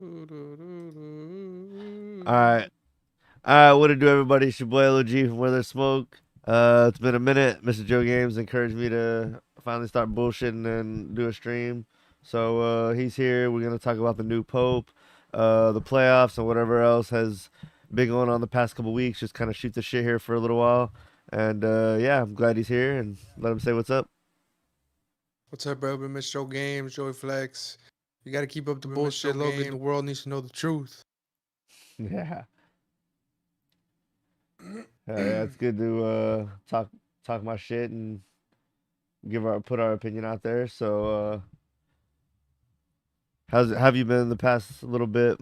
All right. All right, what to do, everybody? It's your boy LG from Where There's Smoke. It's been a minute. Mr. Joe Games encouraged me to finally start bullshitting and do a stream. So he's here. We're going to talk about the new Pope, the playoffs, and whatever else has been going on the past couple weeks. Just kind of shoot the shit here for a little while. And yeah, I'm glad he's here and let him say what's up. What's up, bro? Mr. Joe Games, Joey Flex. You got to keep up the bullshit, Logan. The world needs to know the truth. Yeah. Yeah, it's good to talk my shit and put our opinion out there. So have you been in the past little bit?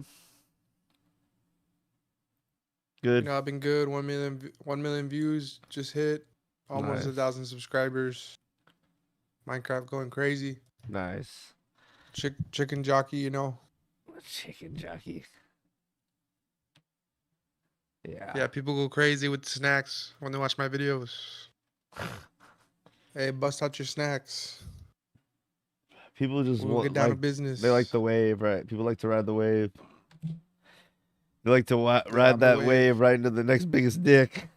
Good. I've been good. 1 million views just hit. Almost Nice. 1,000 subscribers. Minecraft going crazy. Nice. Chicken jockey. Chicken jockey. Yeah. Yeah, people go crazy with snacks when they watch my videos. Hey, bust out your snacks. People just We'll want get down to like they like business. the wave, right? People like to ride the wave. They like to Yeah, ride I'm the that wave. wave right into the next biggest dick.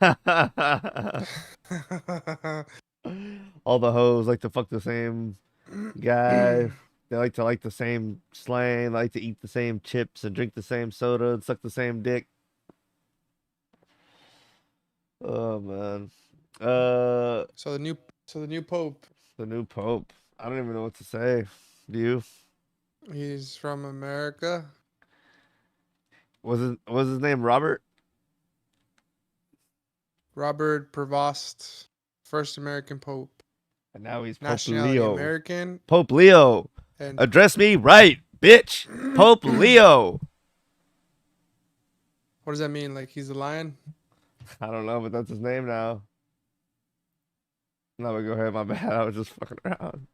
All the hoes like to fuck the same guy. They like the same slang. They like to eat the same chips and drink the same soda and suck the same dick. Oh man. Uh, so the new pope, the new pope. I don't even know what to say. Do you? he's from America. Was his name Robert? Robert Prevost, first American pope. And now he's Pope Nationality Leo. American. Pope Leo. And Address me right, bitch. Pope Leo. what does that mean? Like he's a lion? I don't know, but that's his name now. No, but go ahead. My bad. I was just fucking around.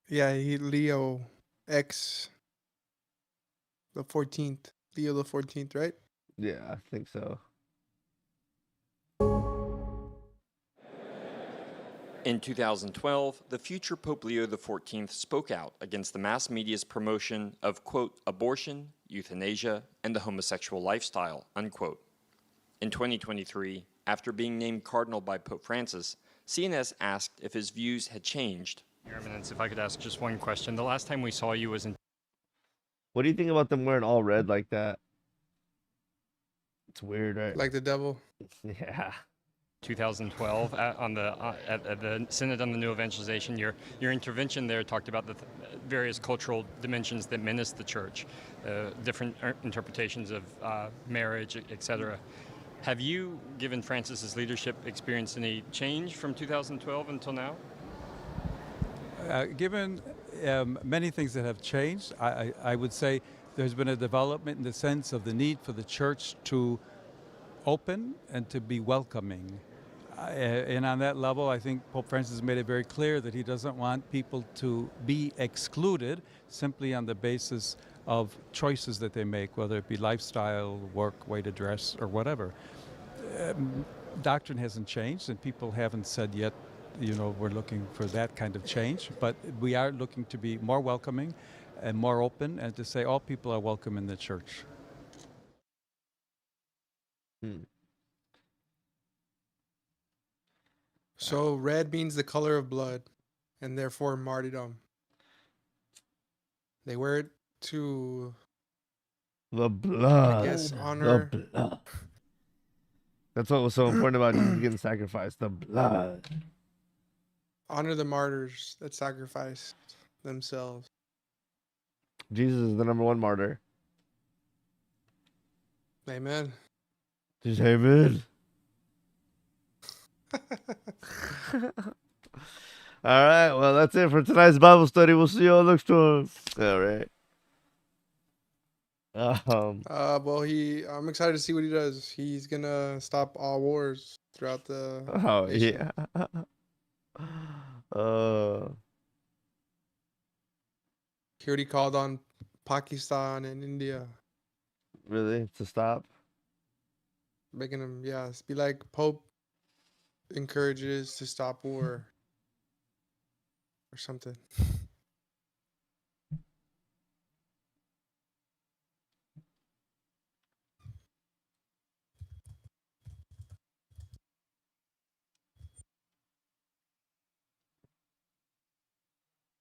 Yeah, he Leo X the 14th. Leo the 14th, right? Yeah, I think so. In 2012, the future Pope Leo XIV spoke out against the mass media's promotion of, quote, abortion, euthanasia, and the homosexual lifestyle, unquote. In 2023, after being named cardinal by Pope Francis, CNS asked if his views had changed. Your Eminence, if I could ask just one question. The last time we saw you was in What do you think about them wearing all red like that? It's weird, right? Like the devil. Yeah. 2012 at the Synod on the New Evangelization. Your intervention there talked about the various cultural dimensions that menace the church, different interpretations of marriage, etc. Have you, given Francis's leadership, experienced any change from 2012 until now? Given many things that have changed, I would say there's been a development in the sense of the need for the church to open and to be welcoming. And on that level, I think Pope Francis made it very clear that he doesn't want people to be excluded simply on the basis of choices that they make, whether it be lifestyle, work, way to dress, or whatever. Doctrine hasn't changed, and people haven't said yet, we're looking for that kind of change, but we are looking to be more welcoming and more open and to say all people are welcome in the church. Hmm. So red means the color of blood and therefore martyrdom. They wear it to, The blood. I guess, The honor blood. That's what was so important about Jesus getting sacrificed. The blood. honor the martyrs that sacrificed themselves. Jesus is the number one martyr. Amen. Just amen. All right. Well, that's it for tonight's Bible study. We'll see you all next time. All right. Well, I'm excited to see what he does. He's gonna stop all wars throughout the Oh nation. yeah. Uh. He already called on Pakistan and India, Really? To stop? making them, yeah, be like Pope encourages to stop war or something.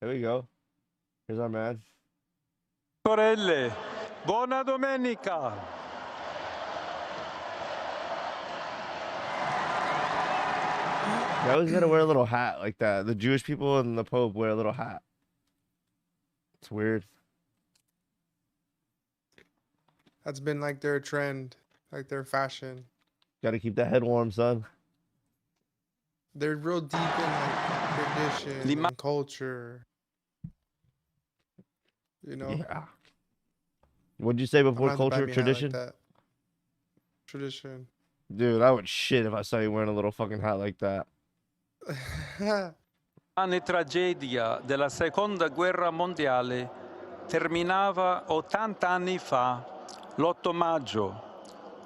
Here we go. Here's our man. Sorelle, buona domenica. They always gotta wear a little hat like that. The Jewish people and the Pope wear a little hat. It's weird. That's been like their trend, like their fashion. Gotta keep that head warm, son. They're real deep in like tradition Lima- and culture. You know, Yeah. What'd you say I'm before not the culture, Batman hat tradition? Like that. Tradition. Dude, I would shit if I saw you wearing a little fucking hat like that. Anni tragedia della seconda guerra mondiale terminava 80 anni fa, l'8 maggio,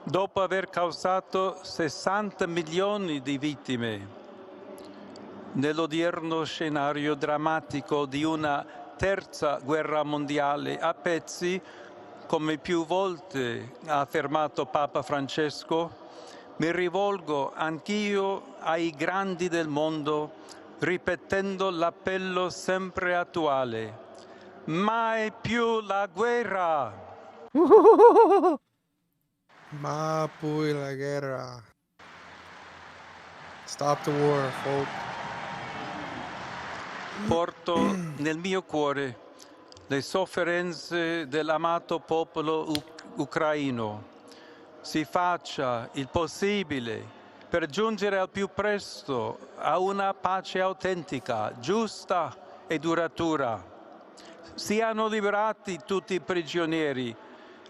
dopo aver causato 60 milioni di vittime. Nell'odierno scenario drammatico di una terza guerra mondiale a pezzi, come più volte ha affermato Papa Francesco, mi rivolgo anch'io ai grandi del mondo ripetendo l'appello sempre attuale. Mai più la guerra! Ma poi la guerra. Stop the war, folk. Porto nel mio cuore le sofferenze dell'amato popolo ucraino. Si faccia il possibile per giungere al più presto a una pace autentica, giusta e duratura. Siano liberati tutti i prigionieri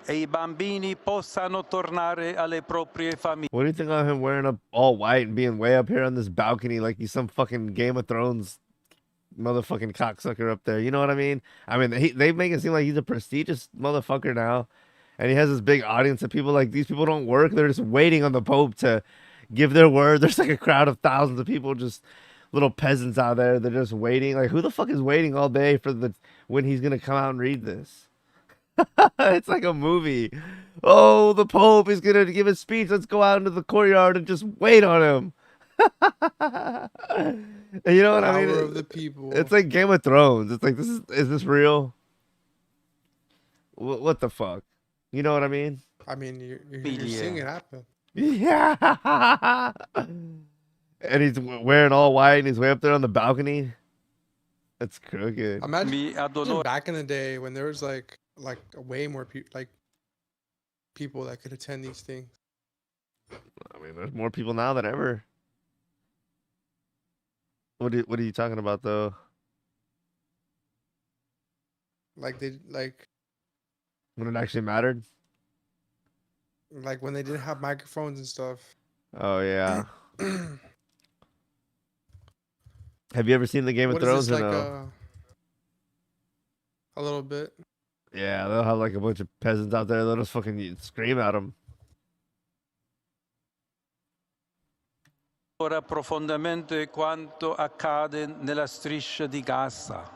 e i bambini possano tornare alle proprie famiglie. What do you think of him wearing up all white and being way up here on this balcony like he's some fucking Game of Thrones motherfucking cocksucker up there? You know what I mean? I mean, they make it seem like he's a prestigious motherfucker now. And he has this big audience of people. Like, these people don't work. They're just waiting on the Pope to give their word. There's like a crowd of thousands of people, just little peasants out there. They're just waiting. Like, who the fuck is waiting all day for when he's going to come out and read this? It's like a movie. Oh, the Pope is going to give his speech. Let's go out into the courtyard and just wait on him. You know what I mean? Power of the people. It's like Game of Thrones. It's like, is this real? What the fuck? You know what I mean? I mean, you're Media. seeing it happen. Yeah. And he's wearing all white and he's way up there on the balcony. That's crooked. Imagine Mi adonora back in the day when there was like way more people that could attend these things. I mean, there's more people now than ever. What are you talking about though? Like they When it actually mattered? like when they didn't have microphones and stuff. Oh yeah. Have you ever seen the Game of What is Thrones this or like no? a little bit? Yeah, they'll have like a bunch of peasants out there. They'll just fucking scream at them. profondamente quanto accade nella striscia di Gaza.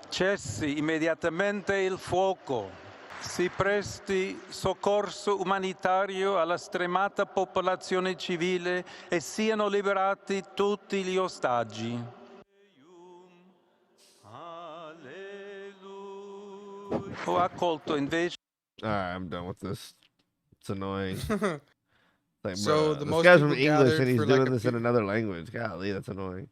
Cessi immediatamente il fuoco. Si presti soccorso umanitario alla stremata popolazione civile e siano liberati tutti gli ostaggi. Ho accolto invece All right, I'm done with this. It's annoying. Like, So bruh, the this most guy's from people English gathered and he's for, like, doing a this in few- another language. Golly, that's annoying.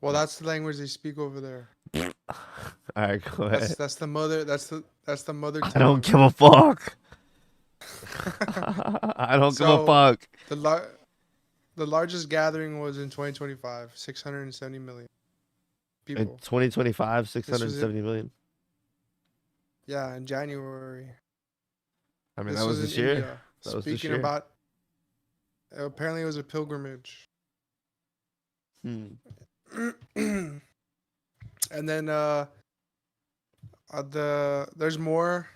Well, that's the language they speak over there. All right, go ahead. That's the mother. That's the mother tongue. I don't give a fuck. I don't give a So- fuck. The largest gathering was in 2025, 670 million people. In 2025, was it. 670 million. Yeah, in January. I mean, that was in this year. India. That was this Speaking year. about, apparently it was a pilgrimage. Hmm. And then there's more,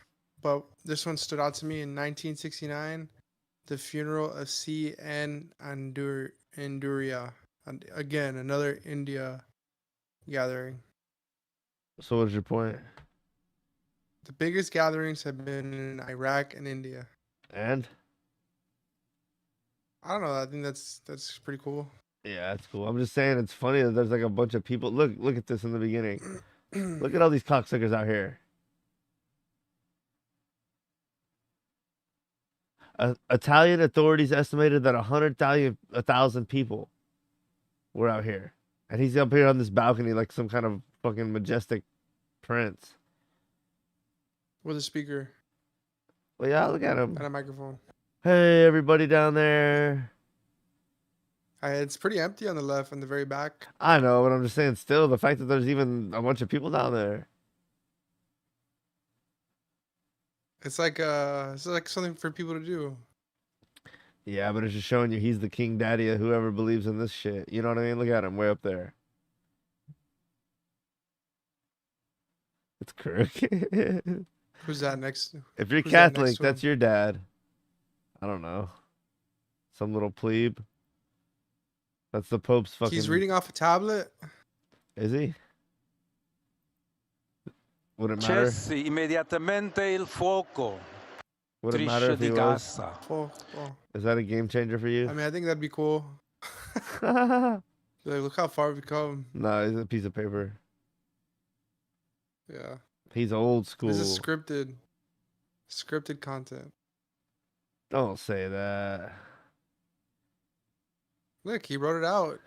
but this one stood out to me in 1969, the funeral of C.N. Anduria. And again, another India gathering. So what's your point? The biggest gatherings have been in Iraq and India. And I don't know. I think that's pretty cool. Yeah, that's cool. I'm just saying it's funny that there's like a bunch of people. Look at this in the beginning. Look at all these cocksuckers out here. Italian authorities estimated that 100,000 people were out here, and he's up here on this balcony like some kind of fucking majestic prince. With a speaker Well, yeah, look at him. and a microphone. Hey, everybody down there. It's pretty empty on the left and the very back. I know, but I'm just saying. Still, the fact that there's even a bunch of people down there. It's like something for people to do. Yeah, but it's just showing you he's the king daddy of whoever believes in this shit. You know what I mean? Look at him way up there. It's crooked. Who's that next? If you're Who's that next Catholic, to that's him? your dad. I don't know. Some little plebe. That's the Pope's fucking. He's reading off a tablet. Is he? Would it matter? Accesi immediatamente il fuoco. Would it matter Strisce if he di was? Gaza. Oh, oh. Is that a game changer for you? I mean, I think that'd be cool. No, Like, look how far we've come. he's a piece of paper. Yeah. He's old school. This is scripted content. Don't say that. Look, he wrote it out.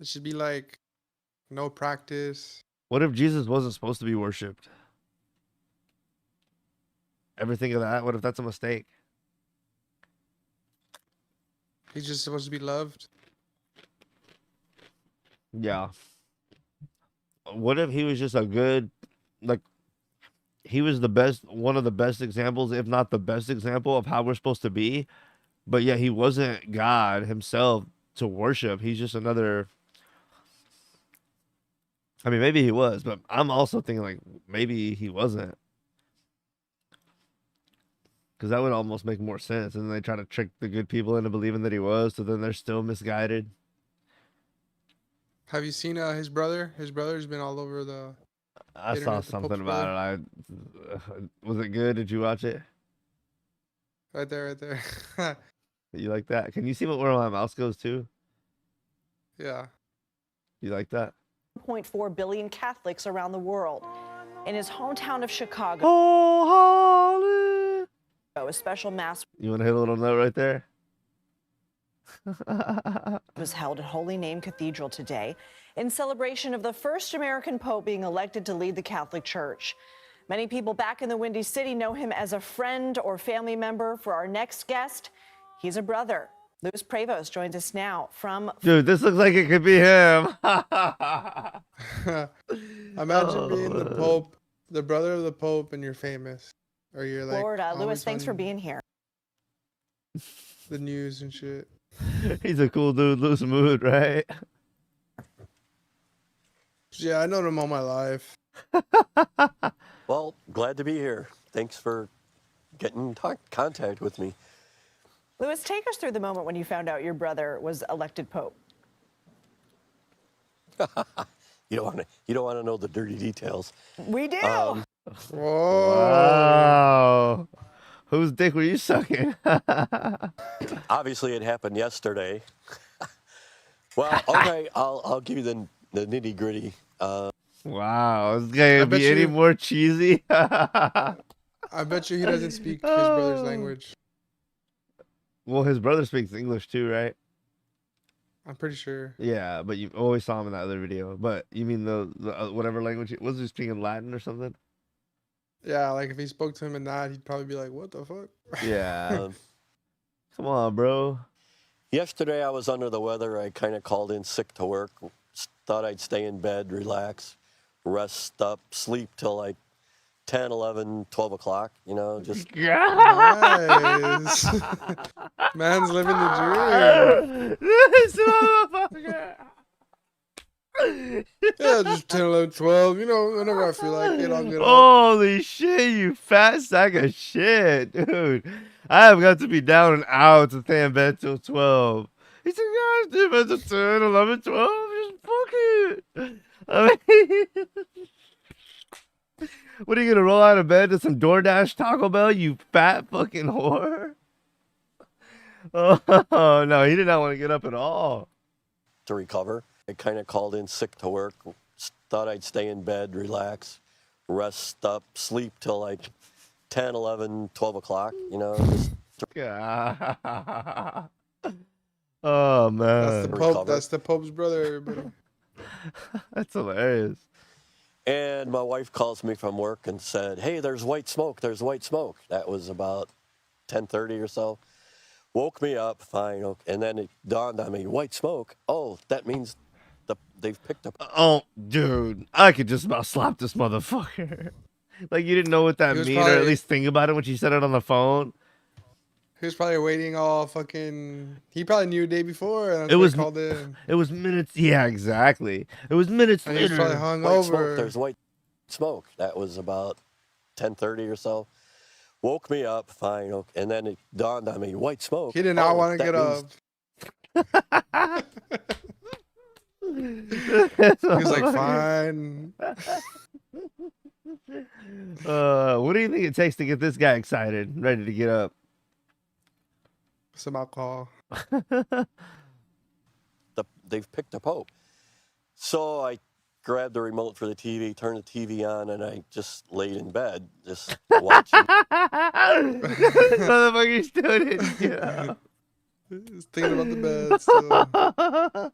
It should be like no practice. What if Jesus wasn't supposed to be worshipped? Ever think of that? What if that's a mistake? He's just supposed to be loved. Yeah. What if he was just a good, like, he was the best, one of the best examples, if not the best example of how we're supposed to be, but yet he wasn't God himself to worship. He's just another. I mean, maybe he was, but I'm also thinking like maybe he wasn't. Because that would almost make more sense. And then they try to trick the good people into believing that he was, so then they're still misguided. Have you seen his brother? His brother's been all over the. I saw Internet, the something Pope's about it. Was it good? Did you watch it? Right there, right there. You like that? Can you see where my mouse goes too? Yeah. You like that? 1.4 billion Catholics around the world. In his hometown of Chicago, Oh, a special mass you want to hit a little note right there? was held at Holy Name Cathedral today in celebration of the first American pope being elected to lead the Catholic Church. Many people back in the Windy City know him as a friend or family member. For our next guest, he's a brother. Luis Prevost joins us now from. Dude, this looks like it could be him. Imagine being the Pope, the brother of the Pope, and you're famous. Or you're like. Florida. Luis, always thanks for on being here. the news and shit. He's a cool dude, loose mood, right? Yeah, I known him all my life. Well, glad to be here. Thanks for getting in contact with me. Luis, take us through the moment when you found out your brother was elected pope. You don't want to know the dirty details. We do. Whoa. Wow. Whose dick were you sucking? Obviously, it happened yesterday. Well, okay, I'll give you the nitty gritty. Wow. Is this gonna bet be any you- more cheesy? I bet you he doesn't speak his brother's language. Well, his brother speaks English too, right? I'm pretty sure. Yeah, but you always saw him in that other video. But you mean the whatever language? Was he speaking Latin or something? Yeah, like if he spoke to him in that, he'd probably be like, "What the fuck?" Yeah. Um, Come on, bro. Yesterday, I was under the weather. I kind of called in sick to work. Thought I'd stay in bed, relax, rest up, sleep till like 10, 11, 12 o'clock, you know, just Nice. Man's living the This motherfucker. dream. Yeah, just 10, 11, 12. You know, whenever I feel like it, I'll get up. Holy shit, you fat sack of shit, dude. I have got to be down and out to stay in bed till 12. He said, "Guys, stay in bed till 10, 11, 12. Just fuck it." I mean, what are you gonna roll out of bed to some DoorDash Taco Bell, you fat fucking whore? Oh no, he did not want to get up at all. to recover. I kind of called in sick to work. Thought I'd stay in bed, relax, rest up, sleep till like 10, 11, 12 o'clock, you know. Just God. Oh That's the man, Pope. recover. That's the Pope's brother. Everybody. that's hilarious. And my wife calls me from work and said, "Hey, there's white smoke. There's white smoke." That was about 10:30 or so. Woke me up, fine. Okay. And then it dawned on me, white smoke. Oh, that means they've picked up. Oh, dude, I could just about slap this motherfucker. Like you didn't know what that He was mean, or at probably- least think about it when she said it on the phone. He was probably waiting all fucking. He probably knew the day before. And that's It why he was- called in. It was minutes. Yeah, exactly. It was minutes And he was later. probably hung White smoke. over. There's white smoke. That was about 10:30 or so. Woke me up, fine. Okay. And then it dawned on me, white smoke. He did not Oh, want to that get means up. He was like, fine. What do you think it takes to get this guy excited, ready to get up? Some alcohol. They've picked a pope. So I grabbed the remote for the TV, turned the TV on, and I just laid in bed, just watching. This motherfucker still didn't get up. Just thinking about the bed. Still.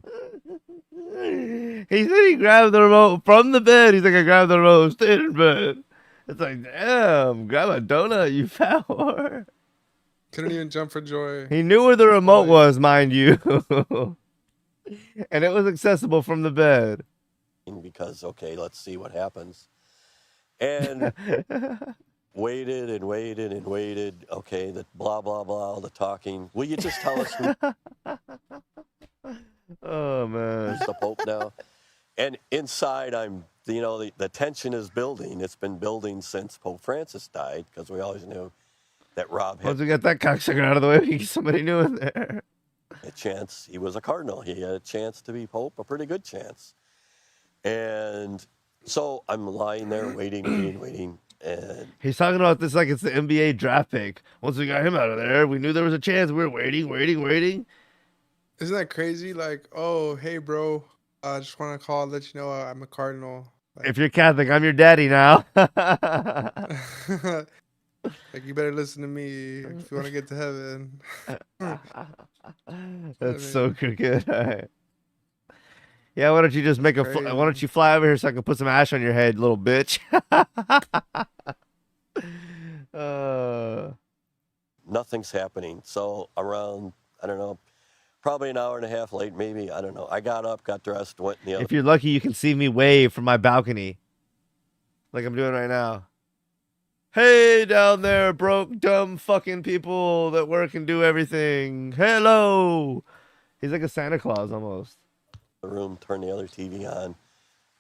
He said he grabbed the remote from the bed. He's like, I grabbed the remote, stayed in bed. It's like, damn, grab a donut, you fat whore. Couldn't even jump for joy. He knew where the remote was, mind you. And it was accessible from the bed. Because, okay, let's see what happens. And waited and waited and waited. Okay, the blah, blah, blah, the talking. Will you just tell us Oh, man. who's the Pope now? And inside, the tension is building. It's been building since Pope Francis died, because we always knew that Rob had Once we got that cocksucker out of the way, we can get somebody new in there. a chance. He was a cardinal. He had a chance to be Pope, a pretty good chance. And so I'm lying there waiting. And He's talking about this like it's the NBA draft pick. Once we got him out of there, we knew there was a chance. We were waiting. Isn't that crazy? Like, oh, hey, bro. I just want to call and let you know I'm a cardinal. If you're Catholic, I'm your daddy now. Like, you better listen to me if you want to get to heaven. That's so crooked. All right. Yeah, why don't you just make Crazy. why don't you fly over here so I can put some ash on your head, little bitch? nothing's happening. So around, I don't know, probably an hour and a half late, maybe. I don't know. I got up, got dressed, went in the other. If you're lucky, you can see me wave from my balcony, like I'm doing right now. Hey, down there, broke, dumb fucking people that work and do everything. Hello. He's like a Santa Claus almost. room, turned the other TV on,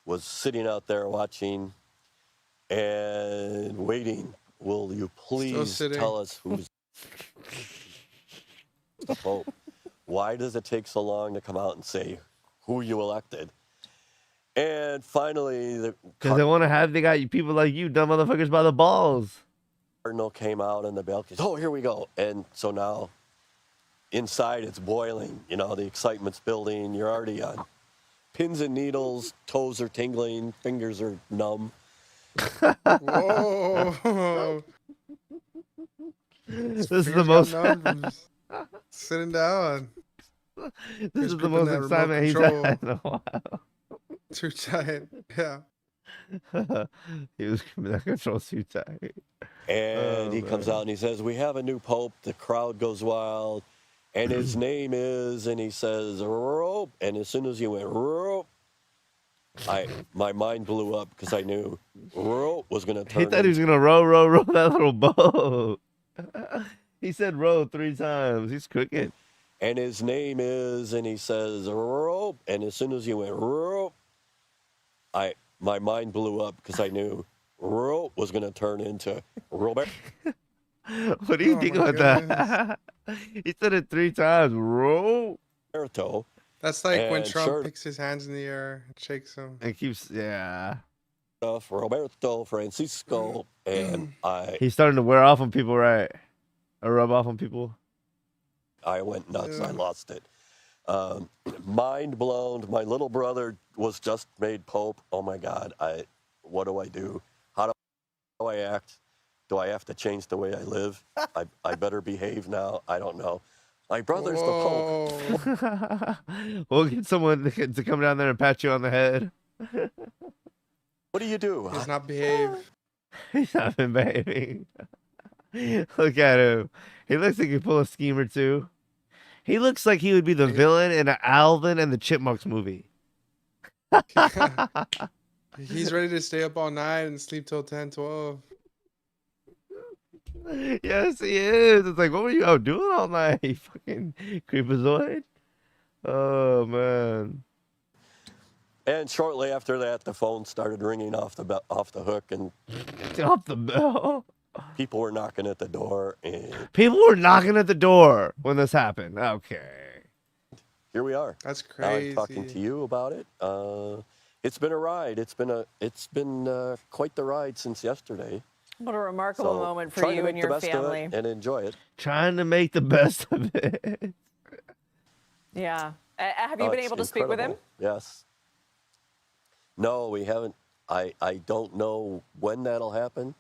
was sitting out there watching and waiting. Will you please sitting. tell us who's the Pope? Why does it take so long to come out and say who you elected? And finally, the Because they got people like you, dumb motherfuckers, by the balls. Cardinal came out on the balcony. Oh, here we go. And so now inside it's boiling. You know, the excitement's building. You're already on pins and needles. Toes are tingling. Fingers are numb. Whoa. This is the Fingers most. got numb from sitting down. This is the gripping most that remote excitement he's control. had in a while. Too tight. Yeah. He was giving that control too tight. And Oh, he comes man. out and he says, "We have a new Pope." The crowd goes wild. And his name is, and he says, "Rope." And as soon as he went, "Rope," my mind blew up because I knew Rope was going to turn He thought he was into gonna row that little boat. He said row 3 times. He's cooking. and his name is, and he says, "Rope." And as soon as he went, "Rope," my mind blew up because I knew Rope was going to turn into Robert. What do you Oh think my about that? He said it 3 times. Row. Roberto. That's like when And Trump sure- picks his hands in the air and shakes them. And keeps yeah. Roberto Francisco, and He's starting to wear off on people, right? Or rub off on people. I went nuts. I Yeah. lost it. Mind blown. My little brother was just made Pope. Oh my God. What do I do? How do I act? Do I have to change the way I live? I better behave now. I don't know. My brother's the Pope. Whoa. We'll get someone to come down there and pat you on the head. What do you do? He's not behaved. He's not been behaving. Look at him. He looks like he could pull a scheme or two. He looks like he would be the villain in an Alvin and the Chipmunks movie. He's ready to stay up all night and sleep till 10, 12. Yes, he is. It's like, what were you out doing all night? You fucking creepazoid. Oh, man. And shortly after that, the phone started ringing off the hook, and Off the bell. people were knocking at the door. And People were knocking at the door when this happened. Okay. here we are. That's Now I'm crazy. talking to you about it. It's been a ride. It's been quite the ride since yesterday. What a remarkable So moment for trying to you make and the your best of family. it and enjoy it. Trying to make the best of it. Yeah. Have you Oh, been it's able to speak with him? incredible. Yes. No, we haven't. I don't know when that'll happen.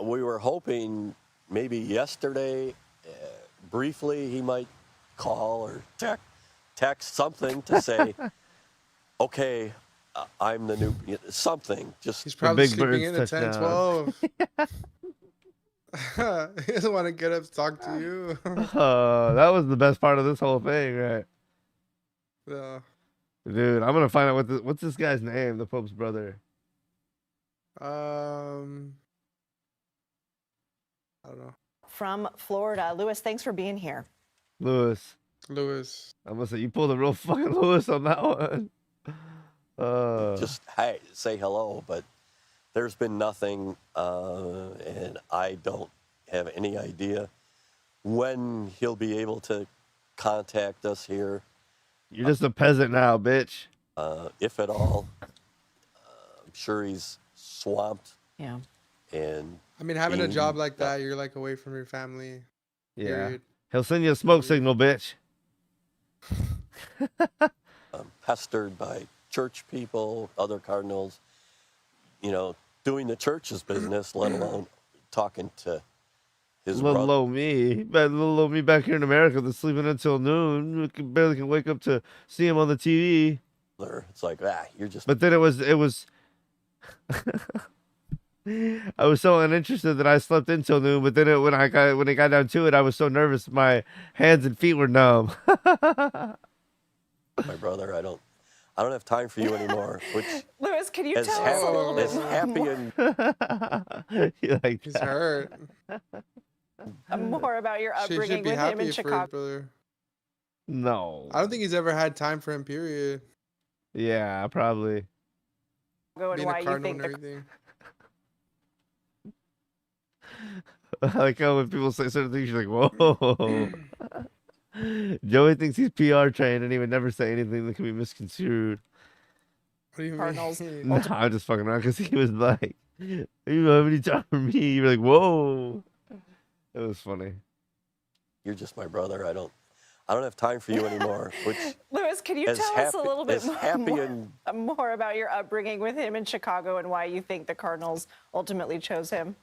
We were hoping maybe yesterday, briefly, he might call or text something to say, okay, I'm the new, something. Just He's probably big sleeping in birds at 10, touchdown. 12. He doesn't want to get up to talk to you. That was the best part of this whole thing, right? Yeah. Dude, I'm gonna find out what's this guy's name, the Pope's brother. I don't know. From Florida. Lewis, thanks for being here. Lewis. Lewis. I must say you pulled a real fucking Lewis on that one. just hey, say hello, but there's been nothing, and I don't have any idea when he'll be able to contact us here, You're just a peasant now, bitch. if at all. I'm sure he's swamped, Yeah. and I mean, having a being- job like that, you're like away from your family. Yeah. Period. He'll send you a smoke signal, bitch. pestered by church people, other cardinals, doing the church's business, let alone talking to his Little brother. old me. Little old me back here in America that's sleeping until noon. Barely can wake up to see him on the TV. It's like, you're just But then it was I was so uninterested that I slept in till noon, but then when it got down to it, I was so nervous my hands and feet were numb. my brother. I don't have time for you anymore. Which Lewis, can you as, tell us a little bit as happy and You like He's that? hurt. more about your She upbringing should be with him happy in for his Chicago? brother. No. I don't think he's ever had time for him, period. Yeah, probably. And Being why a you cardinal think and the everything. I like how when people say certain things, you're like, whoa. Joey thinks he's PR trained and he would never say anything that can be misconstrued. What do you Cardinals. mean? No, I'm just fucking around because he was like, you don't have any time for me. You're like, whoa. It was funny. you're just my brother. I don't have time for you anymore. Which Lewis, can you as tell happy, us a little bit as happy more, and more about your upbringing with him in Chicago and why you think the Cardinals ultimately chose him?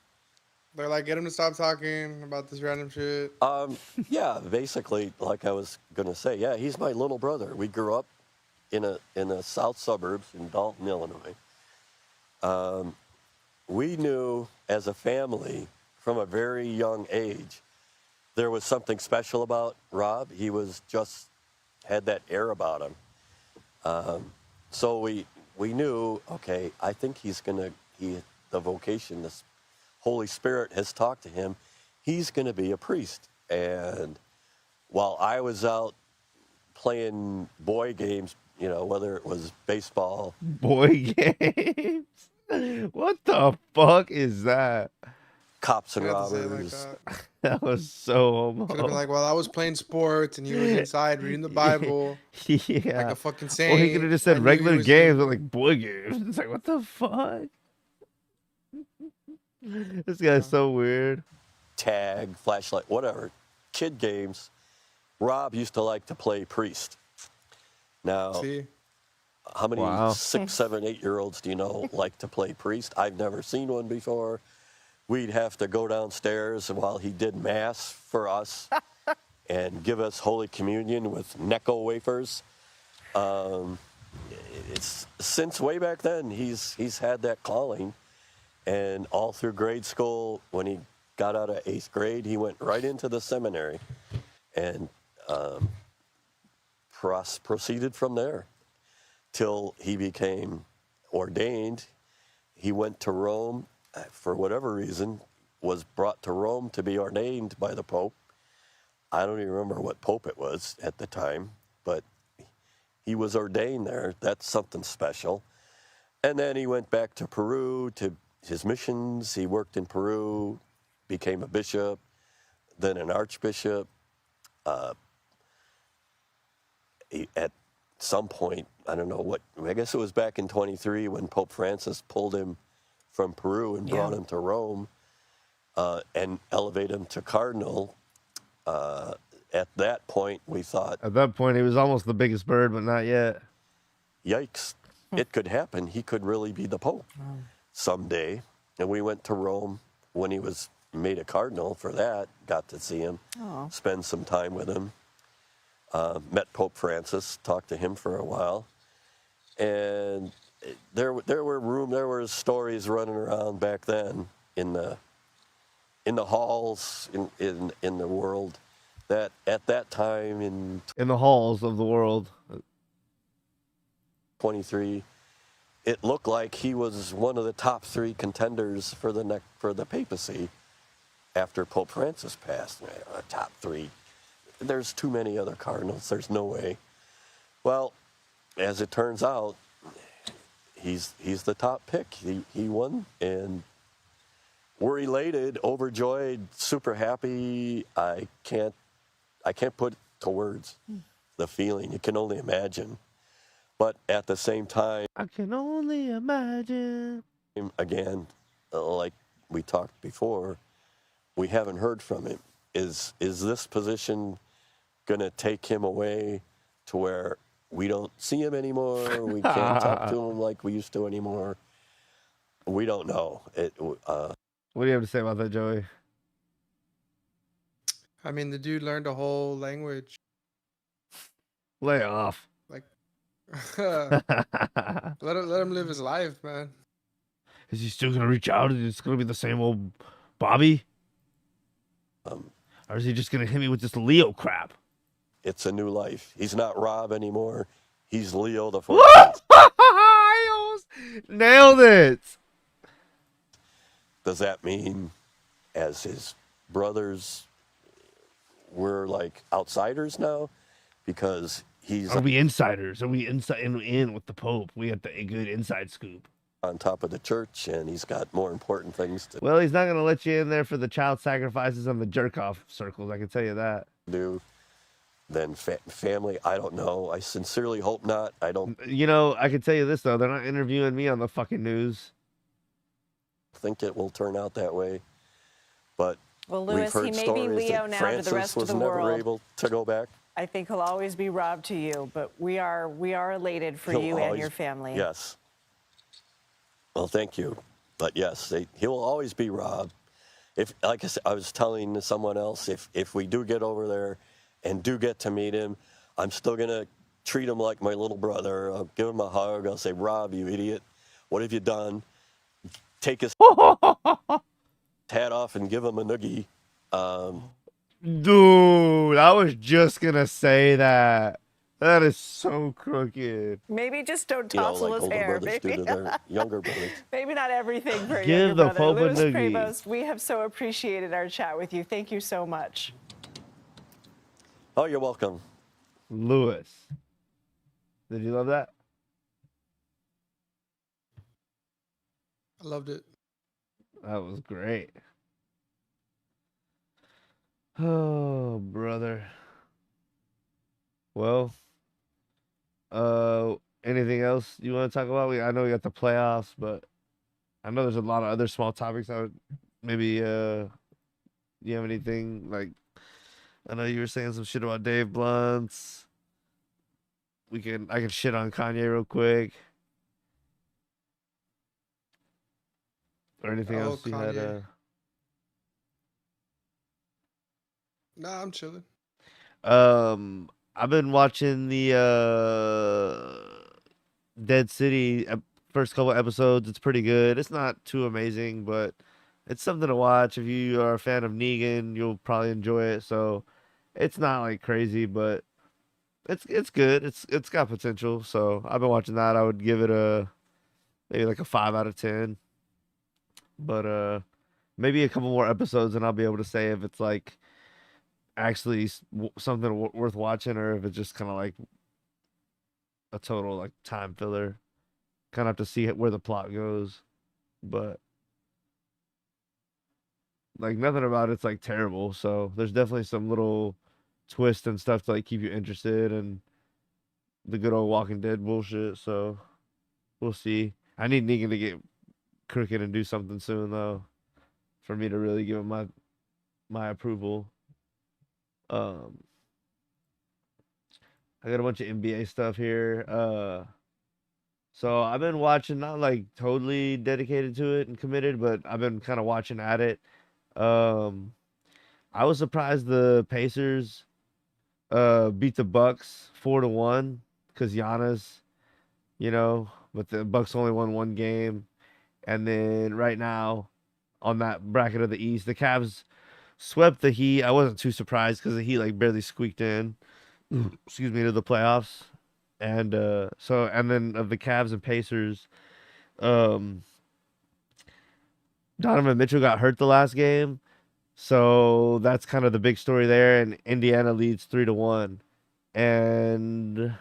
They're like, get him to stop talking about this random shit. yeah, basically, like I was gonna say, yeah, he's my little brother. We grew up in the south suburbs in Dalton, Illinois. We knew as a family from a very young age there was something special about Rob. He was just had that air about him. So we knew, okay, I think the vocation, this Holy Spirit has talked to him. He's going to be a priest. And while I was out playing boy games, whether it was baseball, Boy games? What the fuck is that? cops and You have to say it like robbers, that. That was so Could have been homo. like, well, I was playing sports and he was inside reading the Bible Yeah. like a fucking saint. Or he could have just I said knew he regular was games, evil. but like boy games. It's like, what the fuck? This guy's so weird. tag, flashlight, whatever, kid games. Rob used to like to play priest. Now, See, how many Wow. 6, 7, 8-year-olds do you know like to play priest? I've never seen one before. We'd have to go downstairs while he did mass for us and give us Holy Communion with Necco wafers. It's since way back then he's had that calling, and all through grade school, when he got out of 8th grade, he went right into the seminary and proceeded from there till he became ordained. He went to Rome for whatever reason, was brought to Rome to be ordained by the Pope. I don't even remember what Pope it was at the time, but he was ordained there. That's something special. And then he went back to Peru to his missions. He worked in Peru, became a bishop, then an archbishop. At some point, I don't know what, I guess it was back in 23 when Pope Francis pulled him from Peru and brought him to Rome and elevated him to cardinal. At that point, we thought, At that point, he was almost the biggest bird, but not yet. yikes, it could happen. He could really be the Pope someday. And we went to Rome when he was made a cardinal for that, got to see him, spend some time with him. Met Pope Francis, talked to him for a while. And there were stories running around back then in the halls in the world that at that time in In the halls of the world. 23, it looked like he was one of the top 3 contenders for the papacy after Pope Francis passed. Top 3. There's too many other cardinals. There's no way. Well, as it turns out, he's the top pick. He won, and we're elated, overjoyed, super happy. I can't put to words the feeling. You can only imagine. But at the same time, I can only imagine. again, like we talked before, we haven't heard from him. Is this position going to take him away to where we don't see him anymore? We can't talk to him like we used to anymore. We don't know. What do you have to say about that, Joey? I mean, the dude learned a whole language. Lay off. Like, let him live his life, man. Is he still gonna reach out? Is it gonna be the same old Bobby? Or is he just gonna hit me with this Leo crap? It's a new life. He's not Rob anymore. He's Leo the 14th. Nailed it. Does that mean as his brothers, we're like outsiders now? Because he's Are we insiders? Are we in with the Pope? We got the good inside scoop. on top of the church, and he's got more important things to Well, he's not gonna let you in there for the child sacrifices and the jerk off circles. I can tell you that. do than family. I don't know. I sincerely hope not. I don't You know, I can tell you this though. They're not interviewing me on the fucking news. think it will turn out that way. But Well, we've Lewis, heard he may be stories Leo that now Francis to the rest of was the never world. able to go back. I think he'll always be Rob to you, but we are elated for He'll you and always- your family. Yes. Well, thank you. But yes, he will always be Rob. If, like I said, I was telling someone else, if we do get over there and do get to meet him, I'm still going to treat him like my little brother. I'll give him a hug. I'll say, Rob, you idiot. What have you done? Take his hat off and give him a noogie. Dude, I was just gonna say that. That is so crooked. Maybe just don't You know, tousle like his older hair. brothers do Maybe. to their younger brothers. Maybe not everything for a Give younger the brother. Pope a Louis noogie. Prevost, we have so appreciated our chat with you. Thank you so much. Oh, you're welcome. Lewis. Did you love that? I loved it. That was great. Oh, brother. Well, anything else you want to talk about? I know we got the playoffs, but I know there's a lot of other small topics. I would maybe you have anything like I know you were saying some shit about Dave Blunts. I can shit on Kanye real quick. Or anything Oh, else you had? Kanye. Nah, I'm chilling. I've been watching the Dead City first couple episodes. It's pretty good. It's not too amazing, but it's something to watch. If you are a fan of Negan, you'll probably enjoy it. So it's not like crazy, but it's good. It's got potential. So I've been watching that. I would give it a maybe like a 5 out of 10. But maybe a couple more episodes and I'll be able to say if it's like actually something worth watching or if it's just kind of like a total like time filler. Kind of have to see where the plot goes, but like nothing about it's like terrible. So there's definitely some little twists and stuff to like keep you interested and the good old Walking Dead bullshit. So we'll see. I need Negan to get crooked and do something soon though, for me to really give him my approval. I got a bunch of NBA stuff here. So I've been watching, not like totally dedicated to it and committed, but I've been kind of watching at it. Um, I was surprised the Pacers beat the Bucks 4-1 because Giannis, but the Bucks only won one game. And then right now on that bracket of the East, the Cavs swept the Heat. I wasn't too surprised because the Heat like barely squeaked in, excuse me, to the playoffs. And and then of the Cavs and Pacers, Donovan Mitchell got hurt the last game. So that's kind of the big story there. And Indiana leads 3-1. And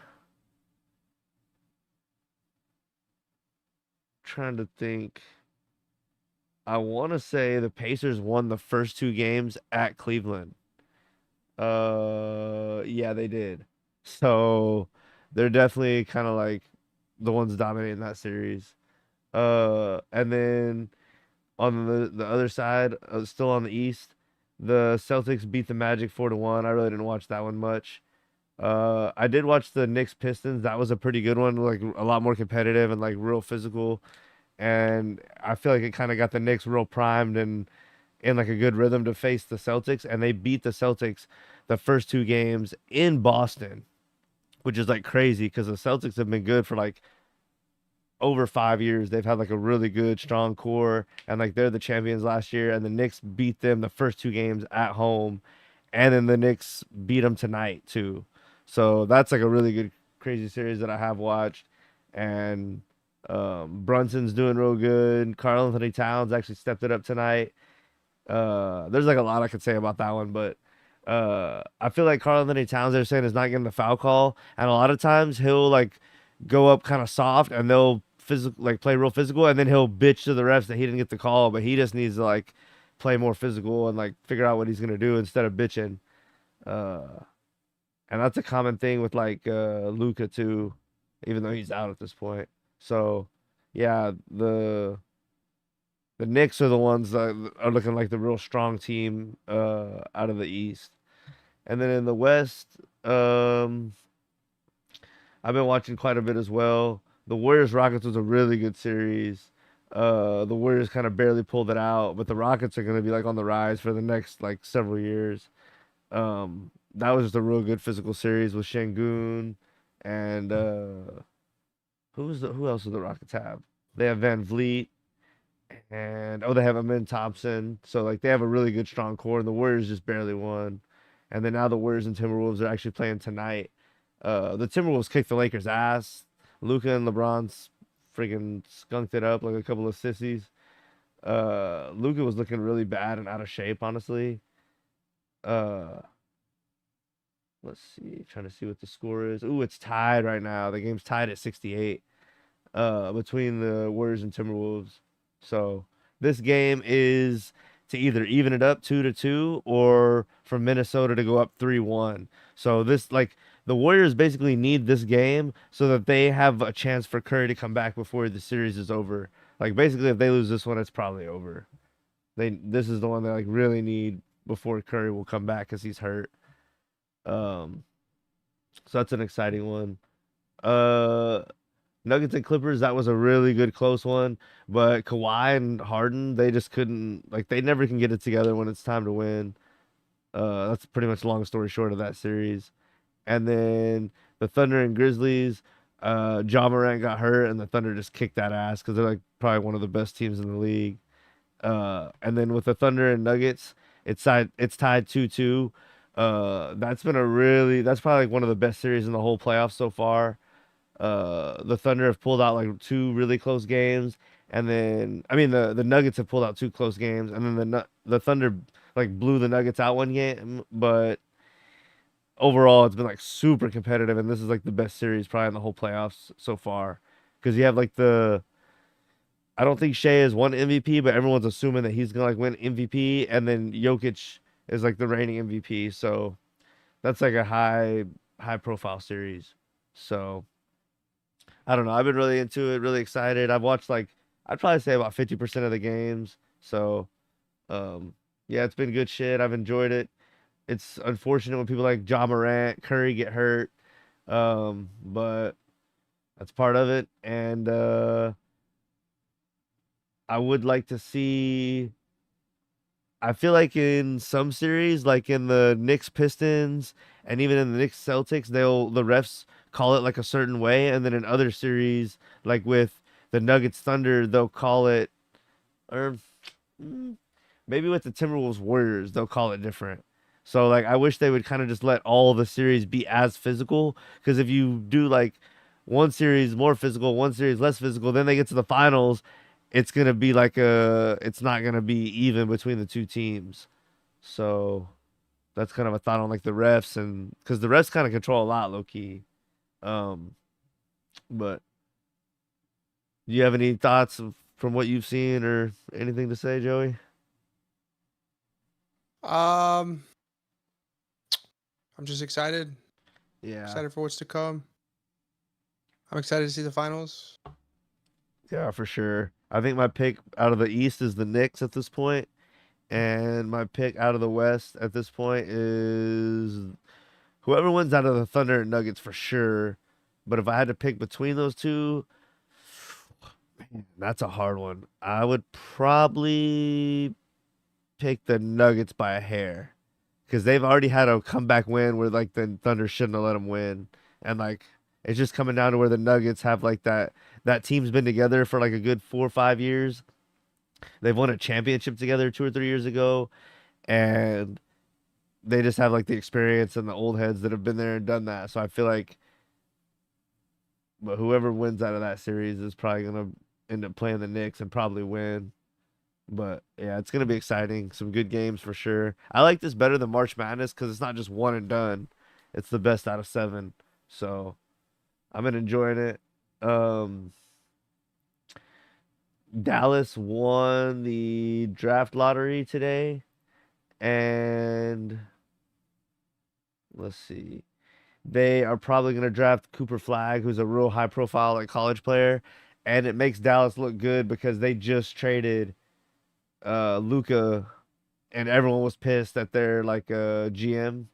trying to think. I want to say the Pacers won the first two games at Cleveland. Yeah, they did. So they're definitely kind of like the ones dominating that series. And then on the other side, still on the East, the Celtics beat the Magic 4-1. I really didn't watch that one much. I did watch the Knicks Pistons. That was a pretty good one, like a lot more competitive and like real physical. And I feel like it kind of got the Knicks real primed and in like a good rhythm to face the Celtics. And they beat the Celtics the first two games in Boston, which is like crazy because the Celtics have been good for like over 5 years. They've had like a really good, strong core, and like they're the champions last year. And the Knicks beat them the first two games at home, and then the Knicks beat them tonight too. So that's like a really good, crazy series that I have watched. And Brunson's doing real good. Karl Anthony Towns actually stepped it up tonight. There's like a lot I could say about that one, but I feel like Karl Anthony Towns, they're saying, is not getting the foul call, and a lot of times he'll like go up kind of soft and they'll play real physical, and then he'll bitch to the refs that he didn't get the call, but he just needs to like play more physical and like figure out what he's gonna do instead of bitching. And that's a common thing with like Luka too, even though he's out at this point. So yeah, the Knicks are the ones that are looking like the real strong team out of the East. And then in the West, I've been watching quite a bit as well. The Warriors Rockets was a really good series. The Warriors kind of barely pulled it out, but the Rockets are going to be like on the rise for the next like several years. That was just a real good physical series with Şengün and who else do the Rockets have? They have Van Vliet and they have Amin Thompson. So like they have a really good strong core, and the Warriors just barely won. And then now the Warriors and Timberwolves are actually playing tonight. The Timberwolves kicked the Lakers' ass. Luka and LeBron's freaking skunked it up like a couple of sissies. Luka was looking really bad and out of shape, honestly. Let's see, trying to see what the score is. Ooh, it's tied right now. The game's tied at 68 between the Warriors and Timberwolves. So this game is to either even it up 2-2 or for Minnesota to go up 3-1. So this like the Warriors basically need this game so that they have a chance for Curry to come back before the series is over. Like basically if they lose this one, it's probably over. This is the one they like really need before Curry will come back because he's hurt. Um, so that's an exciting one. Uh, Nuggets and Clippers, that was a really good close one. But Kawhi and Harden, they just couldn't, like, they never can get it together when it's time to win. That's pretty much long story short of that series. And then the Thunder and Grizzlies, Ja Morant got hurt, and the Thunder just kicked that ass because they're like probably one of the best teams in the league. And then with the Thunder and Nuggets, it's tied 2-2. That's probably like one of the best series in the whole playoffs so far. The Thunder have pulled out like two really close games, and then I mean the Nuggets have pulled out two close games, and then the Thunder like blew the Nuggets out one game, but overall it's been like super competitive, and this is like the best series probably in the whole playoffs so far, because you have like I don't think Shea has won MVP, but everyone's assuming that he's gonna like win MVP, and then Jokic is like the reigning MVP, so that's like a high profile series. So I don't know. I've been really into it, really excited. I've watched like I'd probably say about 50% of the games. So yeah, it's been good shit. I've enjoyed it. It's unfortunate when people like Ja Morant, Curry get hurt. But that's part of it. And I would like to see I feel like in some series, like in the Knicks Pistons and even in the Knicks Celtics, the refs call it like a certain way, and then in other series, like with the Nuggets Thunder, they'll call it, or maybe with the Timberwolves Warriors, they'll call it different. So like I wish they would kind of just let all the series be as physical, because if you do like one series more physical, one series less physical, then they get to the finals, it's gonna be like it's not gonna be even between the two teams. So that's kind of a thought on like the refs, and because the refs kind of control a lot, low key. Um, but do you have any thoughts from what you've seen or anything to say, Joey? I'm just excited. Yeah, Excited for what's to come. I'm excited to see the finals. yeah, for sure. I think my pick out of the East is the Knicks at this point, and my pick out of the West at this point is whoever wins out of the Thunder and Nuggets for sure. But if I had to pick between those two, man, that's a hard one. I would probably pick the Nuggets by a hair, because they've already had a comeback win where like the Thunder shouldn't have let them win, and like it's just coming down to where the Nuggets have like that team's been together for like a good 4 or 5 years. They've won a championship together 2 or 3 years ago, and they just have like the experience and the old heads that have been there and done that. So I feel like, but whoever wins out of that series is probably gonna end up playing the Knicks and probably win. But yeah, it's gonna be exciting. Some good games for sure. I like this better than March Madness because it's not just one and done. It's the best out of 7. So I've been enjoying it. Dallas won the draft lottery today, and let's see. They are probably going to draft Cooper Flag, who's a real high profile like college player, and it makes Dallas look good because they just traded Luca, and everyone was pissed that they're like a GM,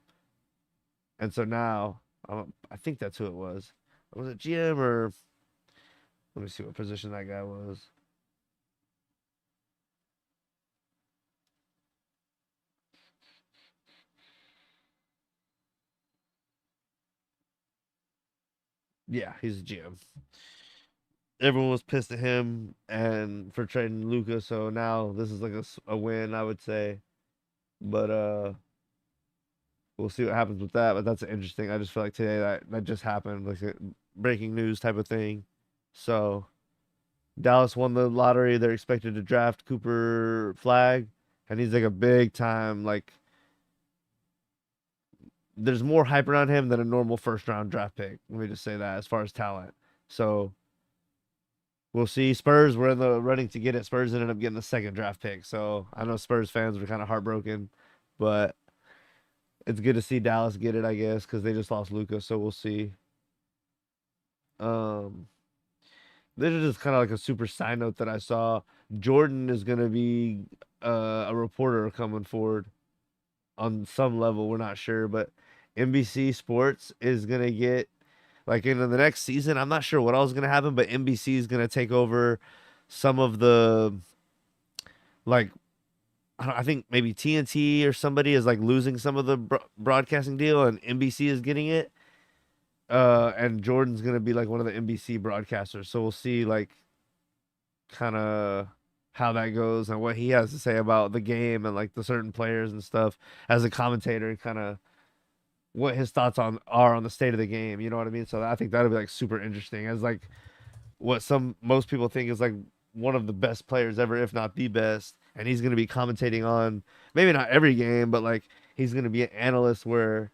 and so now I think that's who it was. Was it GM or let me see what position that guy was. Yeah, he's a GM. Everyone was pissed at him and for trading Luca, so now this is like a win, I would say. But we'll see what happens with that. But that's interesting. I just feel like today that just happened, like a breaking news type of thing. So Dallas won the lottery. They're expected to draft Cooper Flag, and he's like a big time like. There's more hype around him than a normal first round draft pick. Let me just say that as far as talent. So we'll see. Spurs were in the running to get it. Spurs ended up getting the second draft pick. So I know Spurs fans were kind of heartbroken, but it's good to see Dallas get it, I guess, because they just lost Luca. So we'll see. This is just kind of like a super side note that I saw. Jordan is going to be a reporter coming forward on some level. We're not sure, but NBC Sports is gonna get like into the next season. I'm not sure what else is gonna happen, but NBC is gonna take over some of the like I think maybe TNT or somebody is like losing some of the broadcasting deal, and NBC is getting it. And Jordan's gonna be like one of the NBC broadcasters, so we'll see like kind of how that goes and what he has to say about the game and like the certain players and stuff as a commentator, and kind of what his thoughts are on the state of the game. You know what I mean? So I think that'll be like super interesting, as like what most people think is like one of the best players ever, if not the best. And he's gonna be commentating on maybe not every game, but like he's gonna be an analyst where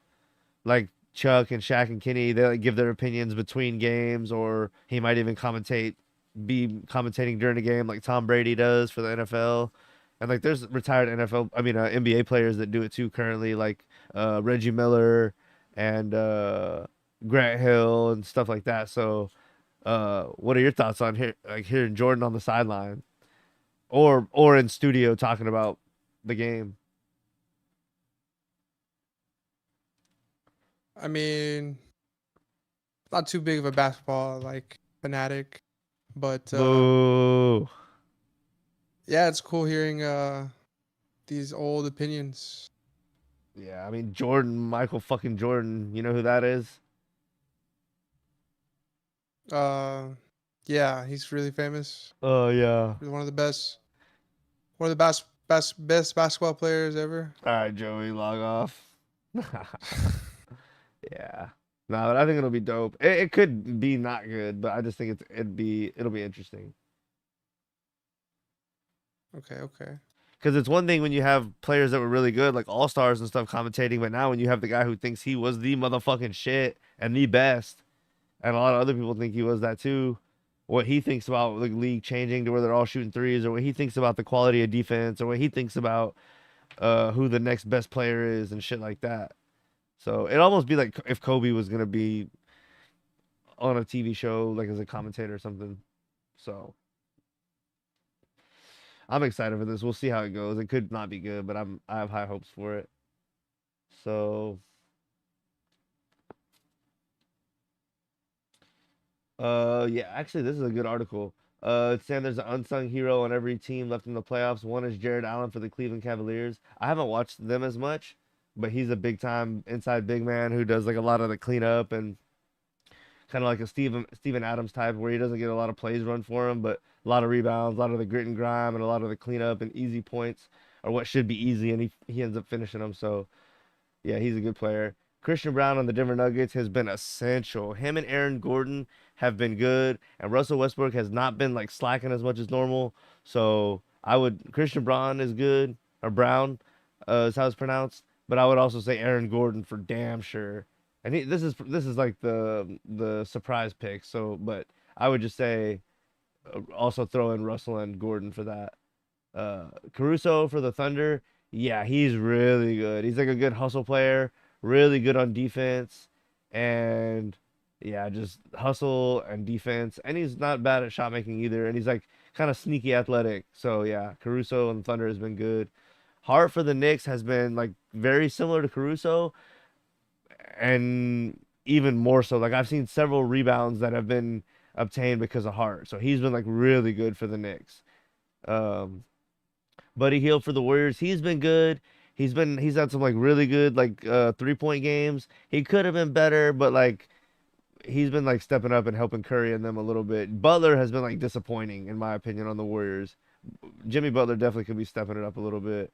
like Chuck and Shaq and Kenny, they like give their opinions between games, or he might even be commentating during a game like Tom Brady does for the NFL. And like there's retired NBA players that do it too currently, like Reggie Miller and Grant Hill and stuff like that. So what are your thoughts on hearing Jordan on the sideline or in studio talking about the game? I mean, not too big of a basketball like fanatic, but Boo. yeah, it's cool hearing these old opinions. Yeah, I mean Michael fucking Jordan, you know who that is? Yeah, he's really famous. Oh yeah. He's one of the best best basketball players ever. All right, Joey, log off. Yeah. No, but I think it'll be dope. It could be not good, but I just think it'll be interesting. Okay. Because it's one thing when you have players that were really good, like all-stars and stuff, commentating, but now when you have the guy who thinks he was the motherfucking shit and the best, and a lot of other people think he was that too, what he thinks about the league changing to where they're all shooting threes, or what he thinks about the quality of defense, or what he thinks about who the next best player is and shit like that. So it'd almost be like if Kobe was gonna be on a TV show, like as a commentator or something. So I'm excited for this. We'll see how it goes. It could not be good, but I have high hopes for it. So yeah, actually this is a good article. It's saying there's an unsung hero on every team left in the playoffs. One is Jared Allen for the Cleveland Cavaliers. I haven't watched them as much, but he's a big time inside big man who does like a lot of the cleanup and kind of like a Steven Adams type, where he doesn't get a lot of plays run for him, but a lot of rebounds, a lot of the grit and grime, and a lot of the cleanup and easy points, or what should be easy, and he ends up finishing them. So yeah, he's a good player. Christian Brown on the Denver Nuggets has been essential. Him and Aaron Gordon have been good, and Russell Westbrook has not been like slacking as much as normal. So Christian Brown is good, or Brown, is how it's pronounced. But I would also say Aaron Gordon for damn sure. And this is like the surprise pick. So, but I would just say also throw in Russell and Gordon for that. Caruso for the Thunder. Yeah, he's really good. He's like a good hustle player, really good on defense, and yeah, just hustle and defense. And he's not bad at shot making either. And he's like kind of sneaky athletic. So yeah, Caruso and Thunder has been good. Hart for the Knicks has been like very similar to Caruso, and even more so. Like I've seen several rebounds that have been obtained because of Hart. So he's been like really good for the Knicks. Buddy Hield for the Warriors, he's been good. He's had some like really good like 3-point games. He could have been better, but like he's been like stepping up and helping Curry and them a little bit. Butler has been like disappointing in my opinion on the Warriors. Jimmy Butler definitely could be stepping it up a little bit.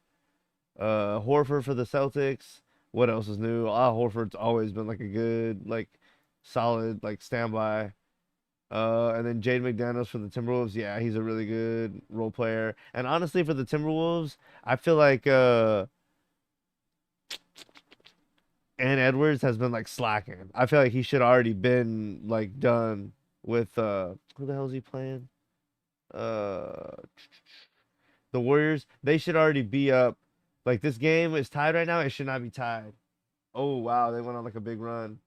Horford for the Celtics. What else is new? Horford's always been like a good, like solid, like standby. And then Jaden McDaniels for the Timberwolves. Yeah, he's a really good role player. And honestly, for the Timberwolves, I feel like Ant Edwards has been like slacking. I feel like he should already been like done with who the hell is he playing? The Warriors. They should already be up. Like this game is tied right now. It should not be tied. Oh wow, they went on like a big run.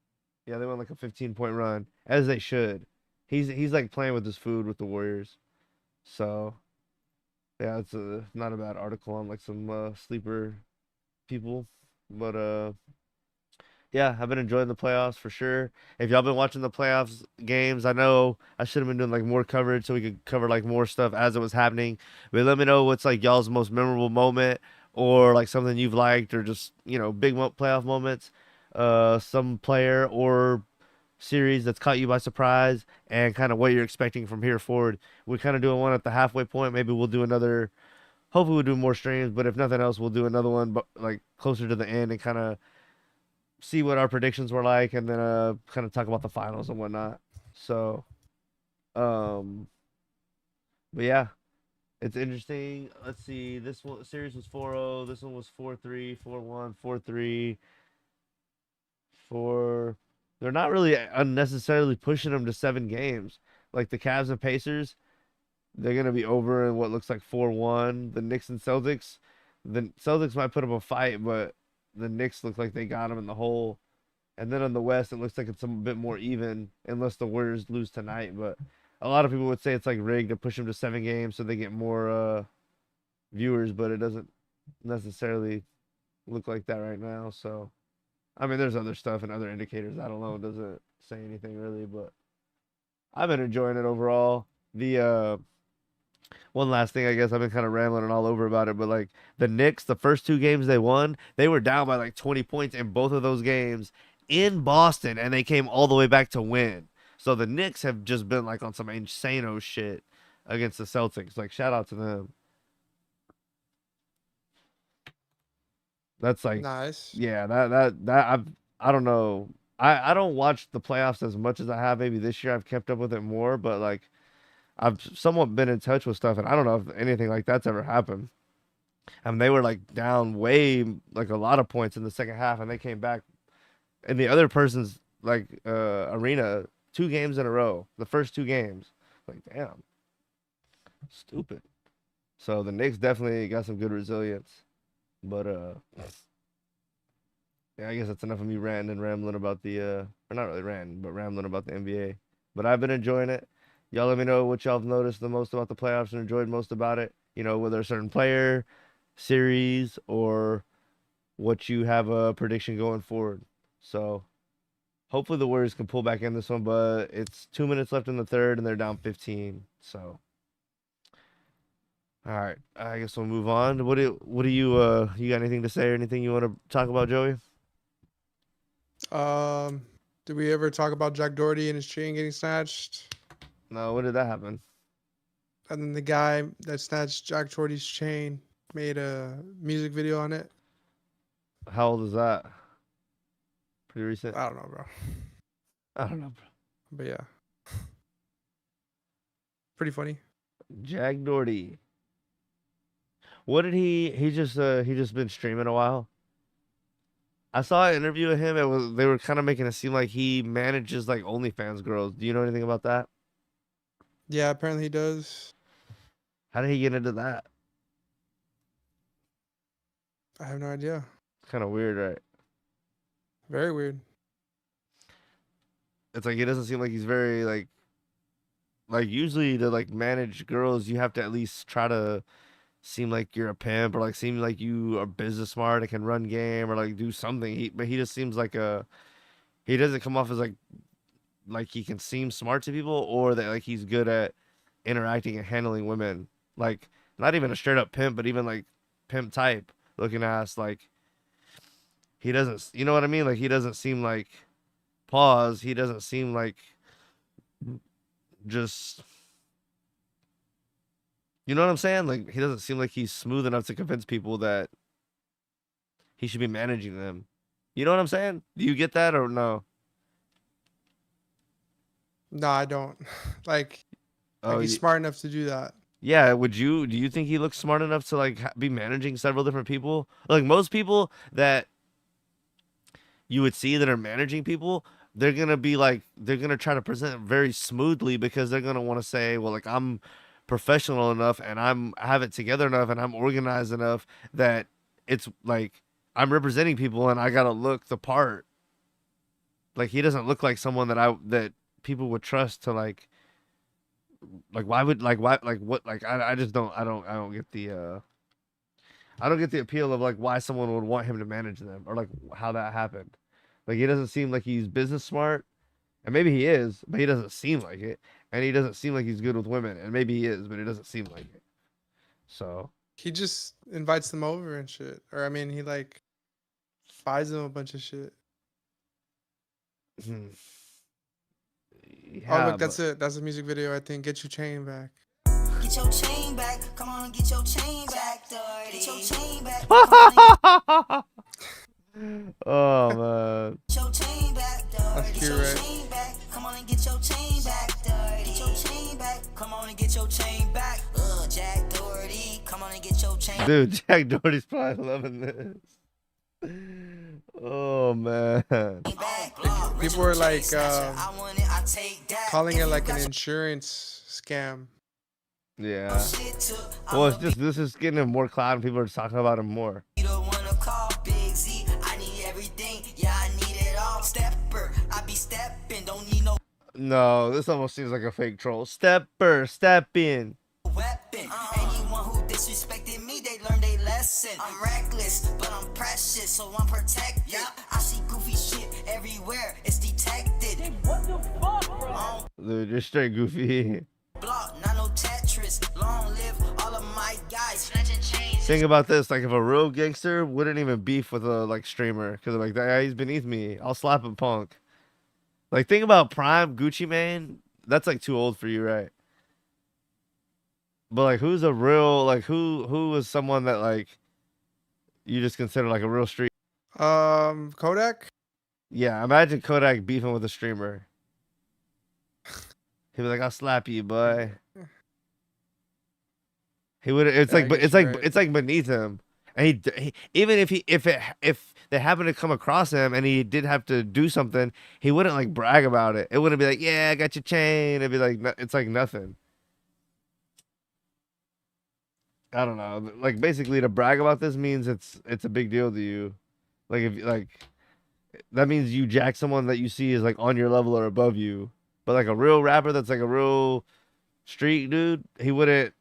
Yeah, they went like a 15-point run, as they should. He's like playing with his food with the Warriors. So yeah, it's not a bad article on like some sleeper people. But Yeah, I've been enjoying the playoffs for sure. If y'all been watching the playoffs games, I know I should have been doing like more coverage so we could cover like more stuff as it was happening. But let me know what's like y'all's most memorable moment or like something you've liked or just, big playoff moments. Some player or series that's caught you by surprise and kind of what you're expecting from here forward. We're kind of doing one at the halfway point. Maybe we'll do another. Hopefully we'll do more streams, but if nothing else, we'll do another one, but like closer to the end and kind of see what our predictions were like, and then kind of talk about the finals and whatnot. So, but yeah, it's interesting. Let's see. This one series was 4-0. This one was 4-3, 4-1, 4-3, 4. They're not really unnecessarily pushing them to 7 games. Like the Cavs and Pacers, they're gonna be over in what looks like 4-1. The Knicks and Celtics, the Celtics might put up a fight, but the Knicks look like they got them in the hole. And then on the West, it looks like it's a bit more even, unless the Warriors lose tonight. But a lot of people would say it's like rigged to push them to 7 games so they get more viewers, but it doesn't necessarily look like that right now. So, I mean, there's other stuff and other indicators. I don't know. It doesn't say anything really, but I've been enjoying it overall. The one last thing, I guess I've been kind of rambling and all over about it, but like the Knicks, the first 2 games they won, they were down by like 20 points in both of those games in Boston, and they came all the way back to win. So the Knicks have just been like on some insano shit against the Celtics. Like, shout out to them. That's like Nice. yeah, I don't know. I don't watch the playoffs as much as I have maybe this year. I've kept up with it more, but like I've somewhat been in touch with stuff, and I don't know if anything like that's ever happened. I mean, they were like down way like a lot of points in the second half, and they came back in the other person's like arena 2 games in a row. The first 2 games, like damn, stupid. So the Knicks definitely got some good resilience, but yeah, I guess that's enough of me ranting and rambling about the or not really ranting, but rambling about the NBA. But I've been enjoying it. Y'all let me know what y'all have noticed the most about the playoffs and enjoyed most about it. Whether a certain player, series, or what you have a prediction going forward. So hopefully the Warriors can pull back in this one, but it's 2 minutes left in the third and they're down 15. So all right, I guess we'll move on. What do you got anything to say or anything you want to talk about, Joey? Did we ever talk about Jack Doherty and his chain getting snatched? No, when did that happen? And then the guy that snatched Jack Doherty's chain made a music video on it. How old is that? Pretty recent? I don't know, bro. I don't know, bro. But yeah. Pretty funny. Jack Doherty. What did he just been streaming a while? I saw an interview of him. They were kind of making it seem like he manages like OnlyFans girls. Do you know anything about that? Yeah, apparently he does. How did he get into that? I have no idea. Kind of weird, right? Very weird. It's like he doesn't seem like he's very like usually to like manage girls, you have to at least try to seem like you're a pimp or like seem like you are business smart and can run game or like do something. But he just seems like he doesn't come off as like he can seem smart to people or that like he's good at interacting and handling women. Like not even a straight up pimp, but even like pimp type looking ass. Like he doesn't, you know what I mean? Like he doesn't seem like he doesn't seem like just, you know what I'm saying? Like he doesn't seem like he's smooth enough to convince people that he should be managing them. You know what I'm saying? Do you get that or no? No, I don't. Like he's smart enough to do that. Yeah, do you think he looks smart enough to like be managing several different people? Like most people that you would see that are managing people, they're going to try to present it very smoothly because they're going to want to say, well, like I'm professional enough and I have it together enough and I'm organized enough that it's like I'm representing people and I got to look the part. Like he doesn't look like someone that people would trust to like why would like why like what like I just don't get the I don't get the appeal of like why someone would want him to manage them or like how that happened. Like he doesn't seem like he's business smart, and maybe he is, but he doesn't seem like it. And he doesn't seem like he's good with women, and maybe he is, but it doesn't seem like it. So He just invites them over and shit. Or I mean, he like buys them a bunch of shit. yeah, Oh look, that's but- it. That's a music video. I think. Get your chain back. Get your chain back. Come on and get your chain back, dirty. Get your chain back. Oh man. Get your chain back, dirty. That's Get cute, your right? chain back. Come on and get your chain back, dirty. Get your chain back. Come on and get your chain back. Jack Doherty. Come on and get your chain Dude, Jack Doherty's probably loving this. Oh man. back. People were like I want it, I take that. calling If it you like an got insurance scam. Yeah. your shit took, Well, it's I'ma just this is getting him more clout and people are talking about him more. be the one to call Big Z. I need everything. Yeah, I need it all. Stepper. I be stepping. Don't need no No, this almost seems like a fake troll. Stepper, step in. weapon. Anyone who disrespected me, they learned a lesson. I'm reckless, but I'm precious, so I'm protected. I see goofy shit everywhere, it's detected. What the fuck, bro? Dude, you're straight goofy. Block, not no Tetris. Long live all of my guys. Snatching chains. Think about this, like if a real gangster wouldn't even beef with a like streamer, because like that guy, he's beneath me. I'll slap him punk. Like think about Prime Gucci Mane. That's like too old for you, right? But like who's a real like who is someone that like you just consider like a real street? Kodak. Yeah, imagine Kodak beefing with a streamer. He'd be like, "I'll slap you, boy." He would. It's Yeah, I like, but guess it's you're like right. it's like beneath him, and he even if they happen to come across him and he did have to do something, he wouldn't like brag about it. It wouldn't be like, "Yeah, I got your chain." It'd be like, it's like nothing. I don't know. Like basically, to brag about this means it's a big deal to you. Like if like that means you jack someone that you see is like on your level or above you. But like a real rapper that's like a real street dude, he wouldn't.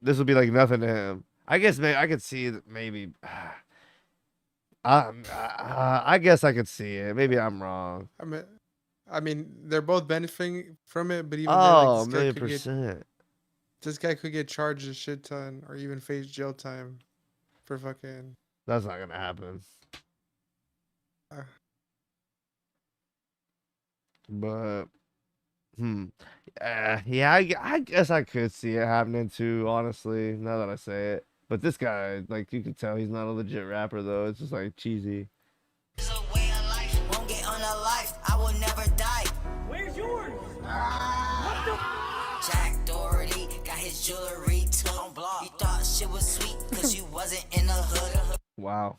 This would be like nothing to him. I guess maybe I could see that maybe. I guess I could see it. Maybe I'm wrong. I mean, they're both benefiting from it, but even Oh, then, like, $1,000,000%. this guy could get charged a shit ton or even face jail time for fucking. That's not gonna happen. Uh, But yeah, I guess I could see it happening too. Honestly, now that I say it, but this guy, like, you can tell he's not a legit rapper though. It's just like cheesy. It's a way of life. Won't get on a life. I will never die. Where's yours? Jack Doherty got his jewelry too. On block. You thought shit was sweet because you wasn't in the hood. Wow.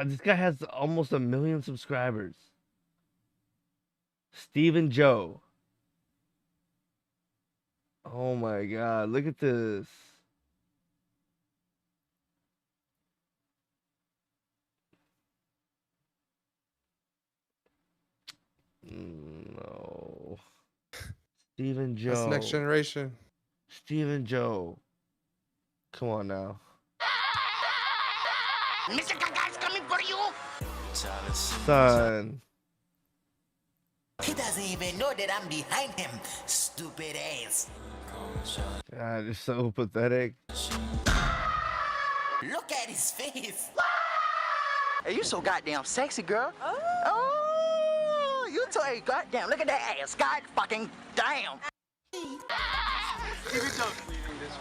This guy has almost 1 million subscribers. Stephen Joe. Oh my god, look at this. No. Stephen Joe. That's the next generation. Stephen Joe. Come on now. Mr. Kaka's coming for you. Son. He doesn't even know that I'm behind him. Stupid ass. God, it's so pathetic. Look at his face. Hey, you so goddamn sexy, girl. Oh, you so hey, goddamn. Look at that ass. God fucking damn.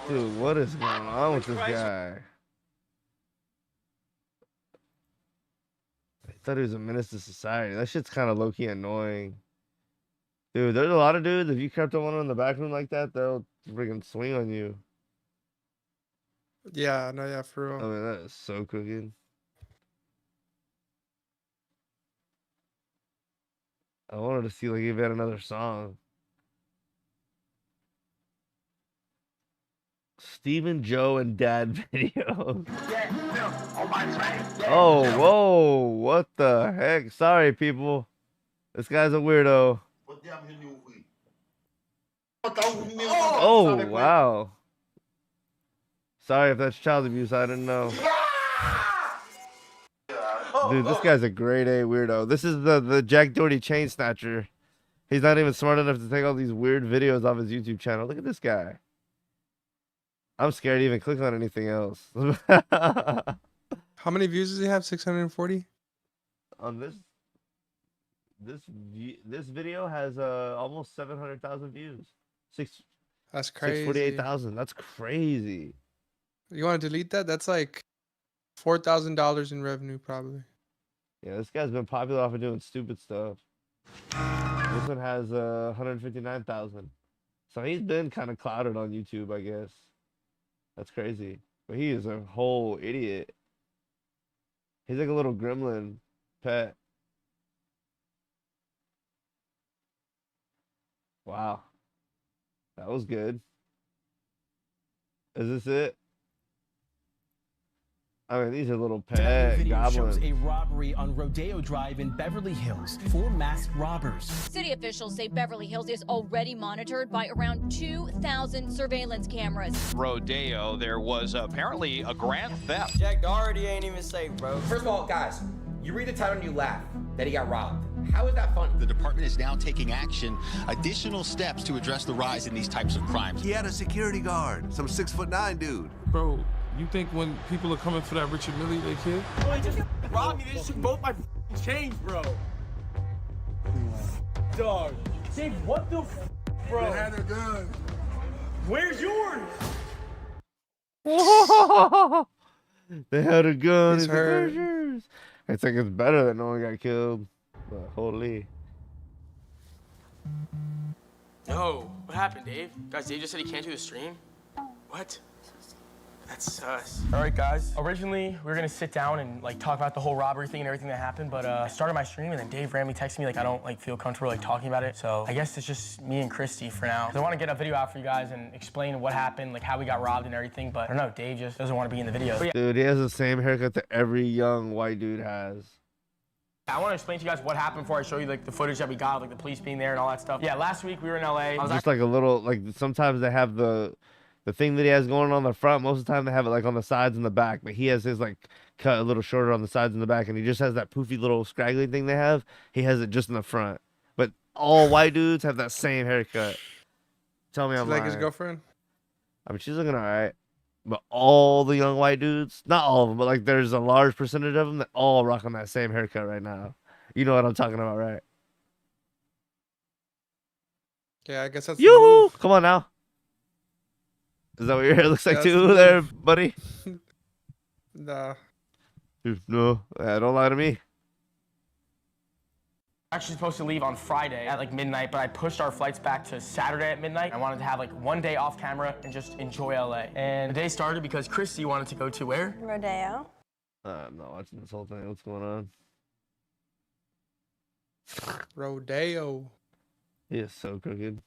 Dude, what is going on with this guy? I thought he was a menace to society. That shit's kind of low-key annoying. Dude, there's a lot of dudes, if you kept one in the back room like that, they'll freaking swing on you. Yeah, no, yeah, for I real. mean, that is so cooking. I wanted to see, like, if he had another song. Stephen Joe and Dad video. Oh, whoa. What the heck? Sorry, people. This guy's a weirdo. Oh, wow. Sorry if that's child abuse. I didn't know. Dude, this guy's a grade A weirdo. This is the Jack Doherty chain snatcher. He's not even smart enough to take all these weird videos off his YouTube channel. Look at this guy. I'm scared to even click on anything else. How many views does he have? 640. On this video has almost 700,000 views. That's crazy. 648,000. That's crazy. You want to delete that? That's like $4,000 in revenue, probably. Yeah, this guy's been popular off of doing stupid stuff. This one has 159,000. So he's been kind of clouded on YouTube, I guess. That's crazy. But he is a whole idiot. He's like a little gremlin pet. Wow. That was good. Is this it? I mean, these are little pet Video goblins. shows a robbery on Rodeo Drive in Beverly Hills. 4 masked robbers. City officials say Beverly Hills is already monitored by around 2,000 surveillance cameras. Rodeo, there was apparently a grand theft. Jack Doherty ain't even safe, bro. First of all, guys, you read the title and you laugh that he got robbed. How is that funny? The department is now taking additional steps to address the rise in these types of crimes. He had a security guard, some 6'9" dude. Bro, you think when people are coming for that Richard Mille, they kid? Bro, he just robbed me. They just took both my chains, bro. Dog. Dave, what the bro? They had their gun. Where's yours? They had a gun. He's It's hurt. yours. I think it's better that no one got killed. But holy. Yo, what happened, Dave? Guys, Dave just said he can't do the stream. What? That's sus. All right, guys. Originally, we were gonna sit down and like talk about the whole robbery thing and everything that happened, but I started my stream and then Dave randomly texted me like I don't like feel comfortable like talking about it. So I guess it's just me and Christy for now. I want to get a video out for you guys and explain what happened, like how we got robbed and everything. But I don't know, Dave just doesn't want to be in the video. But yeah, Dude, he has the same haircut that every young white dude has. I want to explain to you guys what happened before I show you like the footage that we got, like the police being there and all that stuff. Yeah, last week we were in LA. I was Just like a little, like sometimes they have the thing that he has going on the front. Most of the time they have it like on the sides and the back, but he has his like cut a little shorter on the sides and the back, and he just has that poofy little scraggly thing they have. He has it just in the front. But all white dudes have that same haircut. Tell me I'm like lying. his girlfriend? I mean, she's looking all right. But all the young white dudes, not all of them, but like there's a large percentage of them that all rock on that same haircut right now. You know what I'm talking about, right? Yeah, I guess that's the Yoo-hoo! move. Come on now. Is that what your hair looks like That's too the there, move. buddy? Nah. Dude, no, don't lie to me. actually supposed to leave on Friday at like midnight, but I pushed our flights back to Saturday at midnight. I wanted to have like one day off camera and just enjoy LA. And the day started because Christy wanted to go to where? Rodeo. I'm not watching this whole thing. What's going on? Rodeo. He is so crooked.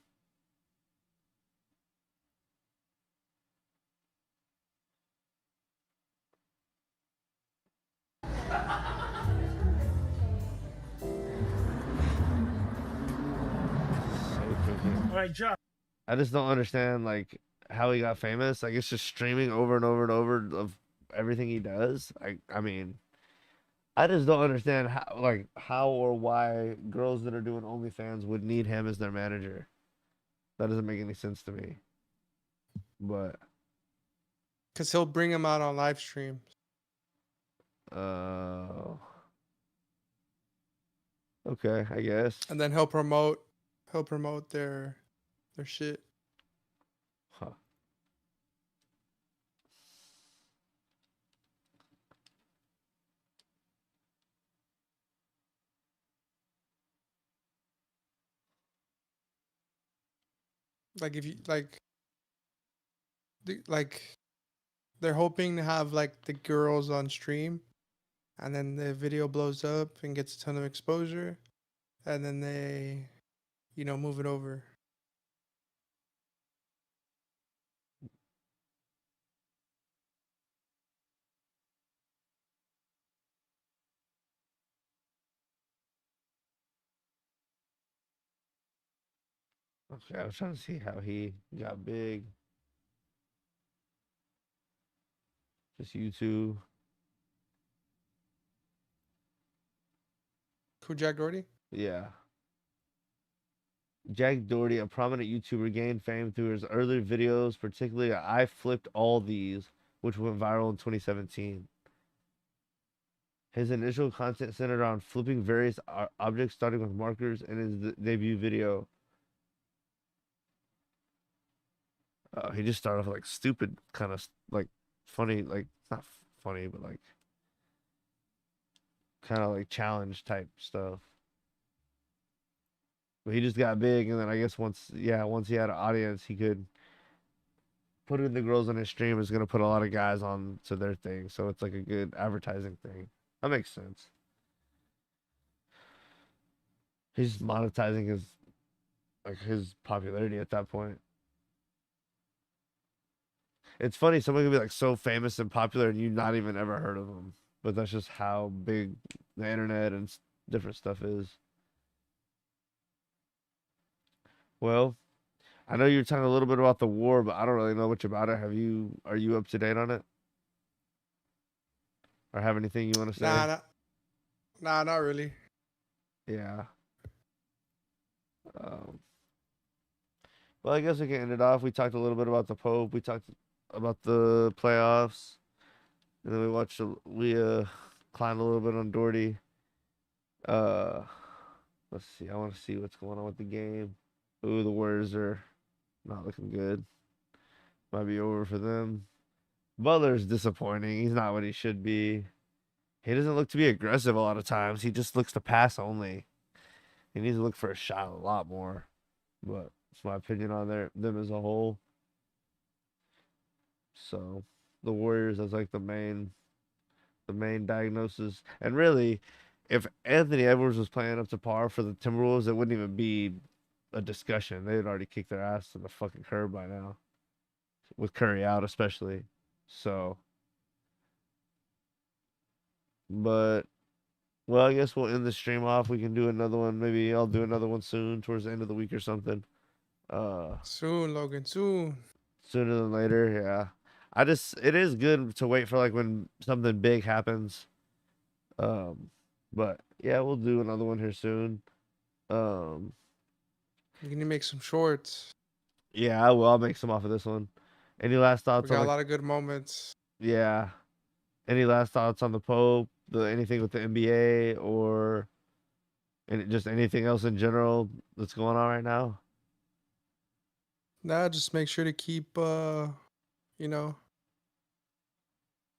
All right, Josh. I just don't understand like how he got famous. Like it's just streaming over and over and over of everything he does. I mean, I just don't understand how or why girls that are doing OnlyFans would need him as their manager. That doesn't make any sense to me. But because he'll bring them out on live streams. Okay, I guess. And then he'll promote their shit. Huh. Like if you they're hoping to have like the girls on stream, and then the video blows up and gets a ton of exposure, and then they, move it over. Okay, I was trying to see how he got big. Just YouTube. Who, Jack Doherty? Yeah. Jack Doherty, a prominent YouTuber, gained fame through his earlier videos, particularly I Flipped All These, which went viral in 2017. His initial content centered on flipping various objects, starting with markers in his debut video. He just started off like stupid, kind of like funny, like not funny, but like kind of like challenge type stuff. But he just got big, and then I guess once he had an audience, he could put in the girls on his stream. Is gonna put a lot of guys on to their thing, so it's like a good advertising thing. That makes sense. He's monetizing his popularity at that point. It's funny, someone could be like so famous and popular and you not even ever heard of them. But that's just how big the internet and different stuff is. Well, I know you're talking a little bit about the war, but I don't really know much about it. Are you up to date on it? Or have anything you want to say? Nah, not really. Yeah. Well, I guess we can end it off. We talked a little bit about the Pope. We talked about the playoffs. And then we climbed a little bit on Doherty. Let's see. I want to see what's going on with the game. Ooh, the Warriors are not looking good. Might be over for them. Butler's disappointing. He's not what he should be. He doesn't look to be aggressive a lot of times. He just looks to pass only. He needs to look for a shot a lot more. But it's my opinion on them as a whole. So the Warriors as like the main diagnosis. And really, if Anthony Edwards was playing up to par for the Timberwolves, it wouldn't even be a discussion. They'd already kicked their ass to the fucking curb by now. With Curry out especially. So, but, well, I guess we'll end the stream off. We can do another one. Maybe I'll do another one soon, towards the end of the week or something. Soon, Logan, soon. Sooner than later, yeah. It is good to wait for like when something big happens. But yeah, we'll do another one here soon. You need to make some shorts. Yeah, I will. I'll make some off of this one. Any last thoughts? We got on a lot of good moments. Yeah. Any last thoughts on the Pope? Anything with the NBA or just anything else in general that's going on right now? Nah, just make sure to keep,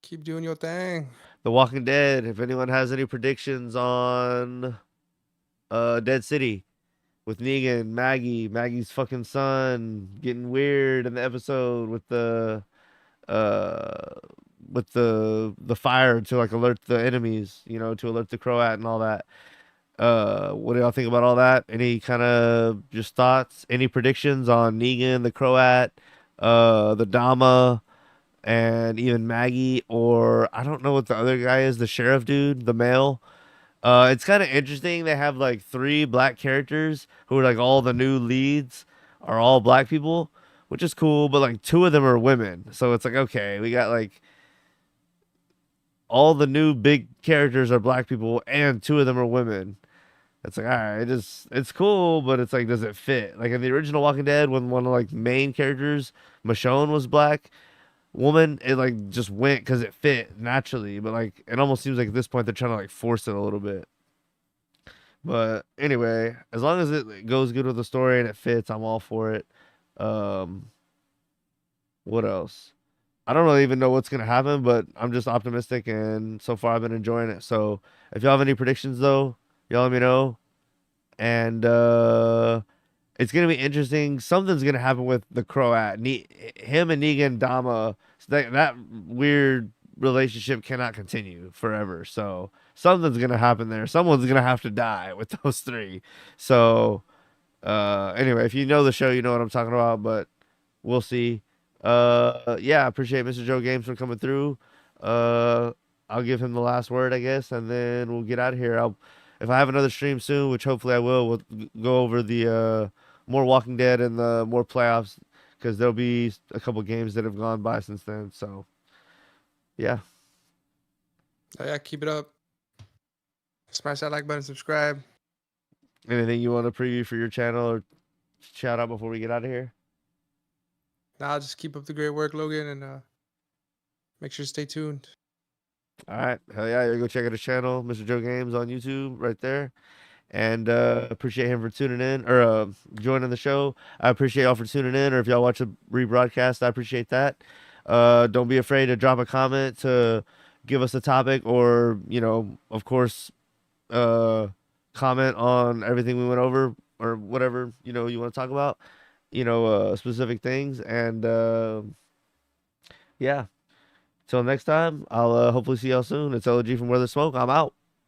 keep doing your thing. The Walking Dead. If anyone has any predictions on Dead City with Negan, Maggie's fucking son getting weird in the episode with the fire to like alert the enemies, to alert the Croat and all that. What do y'all think about all that? Any kind of just thoughts? Any predictions on Negan, the Croat, the Dama, and even Maggie, or I don't know what the other guy is, the sheriff dude, the male. It's kind of interesting. They have like 3 black characters who are like all the new leads are all black people, which is cool, but like 2 of them are women. So it's like, okay, we got like all the new big characters are black people and 2 of them are women. It's like, all right, it's cool, but it's like, does it fit? Like in the original Walking Dead, when one of like main characters, Michonne, was black woman, it like just went because it fit naturally. But like, it almost seems like at this point they're trying to like force it a little bit. But anyway, as long as it goes good with the story and it fits, I'm all for it. What else? I don't really even know what's gonna happen, but I'm just optimistic, and so far I've been enjoying it. So if y'all have any predictions though, y'all let me know. And it's gonna be interesting. Something's gonna happen with the Croat. Him and Negan Dama. That weird relationship cannot continue forever. So something's gonna happen there. Someone's gonna have to die with those 3. So anyway, if you know the show, you know what I'm talking about. But we'll see. Yeah, I appreciate Mr. Joe Games for coming through. I'll give him the last word, I guess, and then we'll get out of here. If I have another stream soon, which hopefully I will, we'll go over the more Walking Dead and the more playoffs, because there'll be a couple games that have gone by since then. So, yeah. Yeah, keep it up. Smash that like button, subscribe. Anything you want to preview for your channel or shout out before we get out of here? Now just keep up the great work, Logan, and make sure to stay tuned. All right. Hell yeah. Go check out his channel, Mr. Joe Games on YouTube right there. And appreciate him for tuning in or joining the show. I appreciate y'all for tuning in, or if y'all watch the rebroadcast, I appreciate that. Don't be afraid to drop a comment to give us a topic, or, you know, of course, comment on everything we went over, or whatever, you know, you want to talk about, you know, specific things. And yeah, till next time, I'll hopefully see y'all soon. It's LG from Where There's Smoke. I'm out.